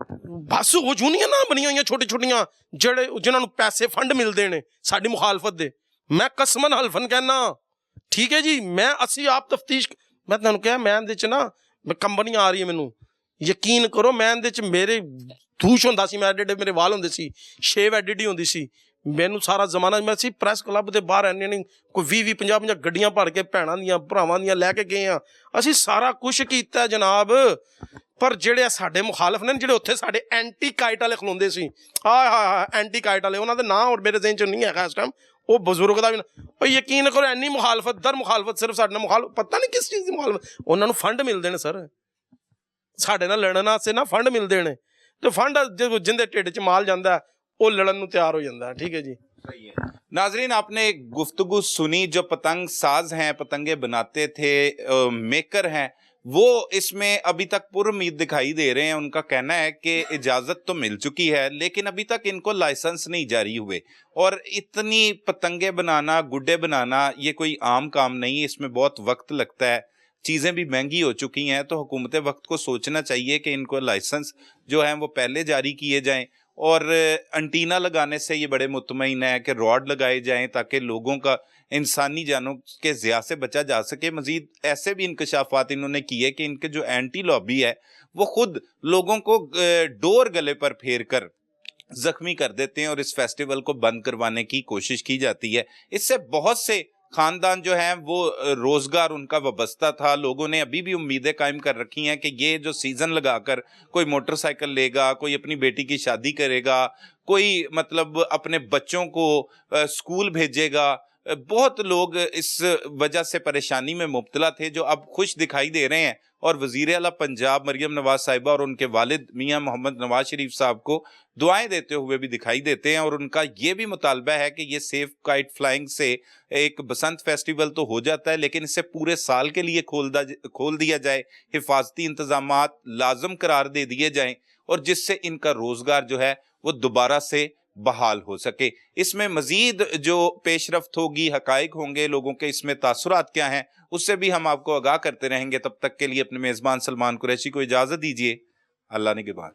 ਬਸ ਉਹ ਯੂਨੀਅਨਾਂ ਬਣੀਆਂ ਹੋਈਆਂ ਛੋਟੀ ਛੋਟੀਆਂ, ਜਿਨ੍ਹਾਂ ਨੂੰ ਪੈਸੇ ਫੰਡ ਮਿਲਦੇ ਨੇ ਸਾਡੀ ਮੁਖਾਲਫਤ ਦੇ। ਮੈਂ ਕਸਮਨ ਹਲਫਨ ਕਹਿਣਾ, ਠੀਕ ਹੈ ਜੀ, ਅਸੀਂ ਆਪ ਤਫਤੀਸ਼, ਮੈਂ ਤੁਹਾਨੂੰ ਕਿਹਾ ਮੈਂ ਇਹਦੇ 'ਚ ਨਾ ਕੰਬਣੀ ਆ ਰਹੀ ਹੈ ਮੈਨੂੰ, ਯਕੀਨ ਕਰੋ ਮੈਂ ਇਹਦੇ 'ਚ ਮੇਰੇ ਧੂਸ਼ ਹੁੰਦਾ ਸੀ, ਮੈਂ ਐਡੇ ਮੇਰੇ ਵਾਲ ਹੁੰਦੇ ਸੀ, ਸ਼ੇਵ ਐਡੀ ਹੁੰਦੀ ਸੀ ਮੈਨੂੰ ਸਾਰਾ ਜ਼ਮਾਨਾ। ਮੈਂ ਸੀ ਪ੍ਰੈਸ ਕਲੱਬ ਦੇ ਬਾਹਰ ਇੰਨੇ ਨਹੀਂ, ਕੋਈ 20 50 ਗੱਡੀਆਂ ਭਰ ਕੇ ਭੈਣਾਂ ਦੀਆਂ ਭਰਾਵਾਂ ਦੀਆਂ ਲੈ ਕੇ ਗਏ ਆ, ਅਸੀਂ ਸਾਰਾ ਕੁਛ ਕੀਤਾ ਜਨਾਬ। ਪਰ ਜਿਹੜੇ ਸਾਡੇ ਮੁਖਾਲਫ ਨੇ, ਜਿਹੜੇ ਉੱਥੇ ਸਾਡੇ ਐਂਟੀ ਕਾਈਟ ਵਾਲੇ ਖਲੋਂਦੇ ਸੀ, ਐਂਟੀ ਕਾਈਟ ਵਾਲੇ, ਉਹਨਾਂ ਦੇ ਨਾਂ ਔਰ ਮੇਰੇ ਜ਼ਿਹਨ 'ਚ ਨਹੀਂ ਹੈਗਾ ਇਸ ਟਾਈਮ, ਉਹ ਬਜ਼ੁਰਗ ਦਾ ਵੀ ਉਹ ਯਕੀਨ ਕਰੋ ਇੰਨੀ ਮੁਖਾਲਫਤ ਮੁਖਾਲਫਤ, ਸਿਰਫ ਸਾਡੇ ਨਾਲ ਪਤਾ ਨਹੀਂ ਕਿਸ ਚੀਜ਼ ਦੀ ਮੁਖਾਲਫਤ। ਉਹਨਾਂ ਨੂੰ ਫੰਡ ਮਿਲਦੇ ਨੇ ਸਰ, ਸਾਡੇ ਨਾਲ ਲੜਨ ਵਾਸਤੇ ਨਾ ਫੰਡ ਮਿਲਦੇ ਨੇ, ਤੇ ਫੰਡ ਜਿੰਦੇ ਢਿੱਡ 'ਚ ਮਾਲ ਜਾਂਦਾ वो लड़न ਨੂੰ ਤਿਆਰ ਹੋ ਜਾਂਦਾ। ठीक है जी, सही है। नाजरीन, आपने गुफ्तगू सुनी, जो पतंग साज हैं, पतंगे बनाते थे, मेकर हैं, वो इसमें अभी तक पुरुमीद दिखाई दे रहे हैं। उनका कहना है कि इजाज़त तो मिल चुकी है, लेकिन अभी तक इनको लाइसेंस नहीं जारी हुए। और इतनी पतंगे बनाना, गुड्डे बनाना, ये कोई आम काम नहीं, इसमें बहुत वक्त लगता है, चीज़ें भी महंगी हो चुकी हैं। तो हुकूमत वक्त को सोचना चाहिए कि इनको लाइसेंस जो हैं वो पहले जारी किए जाएँ, और एंटीना लगाने से ये बड़े मुतमईन है कि रॉड लगाए जाएं ताकि लोगों का इंसानी जानों के ज़िया से बचा जा सके। मज़ीद ऐसे भी इंकशाफात इन्होंने किए कि इनके जो एंटी लॉबी है वो खुद लोगों को डोर गले पर फेर कर ज़ख्मी कर देते हैं, और इस फेस्टिवल को बंद करवाने की कोशिश की जाती है। इससे बहुत से खानदान जो हैं वो रोज़गार उनका वाबस्ता था। लोगों ने अभी भी उम्मीदें कायम कर रखी हैं कि ये जो सीज़न लगाकर कोई मोटरसाइकिल लेगा, कोई अपनी बेटी की शादी करेगा, कोई मतलब अपने बच्चों को स्कूल भेजेगा। बहुत लोग इस वजह से परेशानी में मुब्तला थे, जो अब खुश दिखाई दे रहे हैं, और वज़ीर आला पंजाब मरियम नवाज साहिबा और उनके वालिद मियां मोहम्मद नवाज शरीफ साहब को दुआएं देते हुए भी दिखाई देते हैं। और उनका ये भी मुतालबा है कि ये सेफ काइट फ्लाइंग से एक बसंत फेस्टिवल तो हो जाता है, लेकिन इसे पूरे साल के लिए खोल दिया जाए, हिफाजती इंतजामात लाजम करार दे दिए जाएं, और जिससे इनका रोज़गार जो है वो दोबारा से बहाल हो सके। इसमें मजीद जो पेशरफ्त होगी, हकाइक होंगे, लोगों के इसमें तासुरात क्या हैं, उससे भी हम आपको आगाह करते रहेंगे। तब तक के लिए अपने मेज़बान सलमान कुरैशी को इजाज़त दीजिए। अल्लाह निगहबान।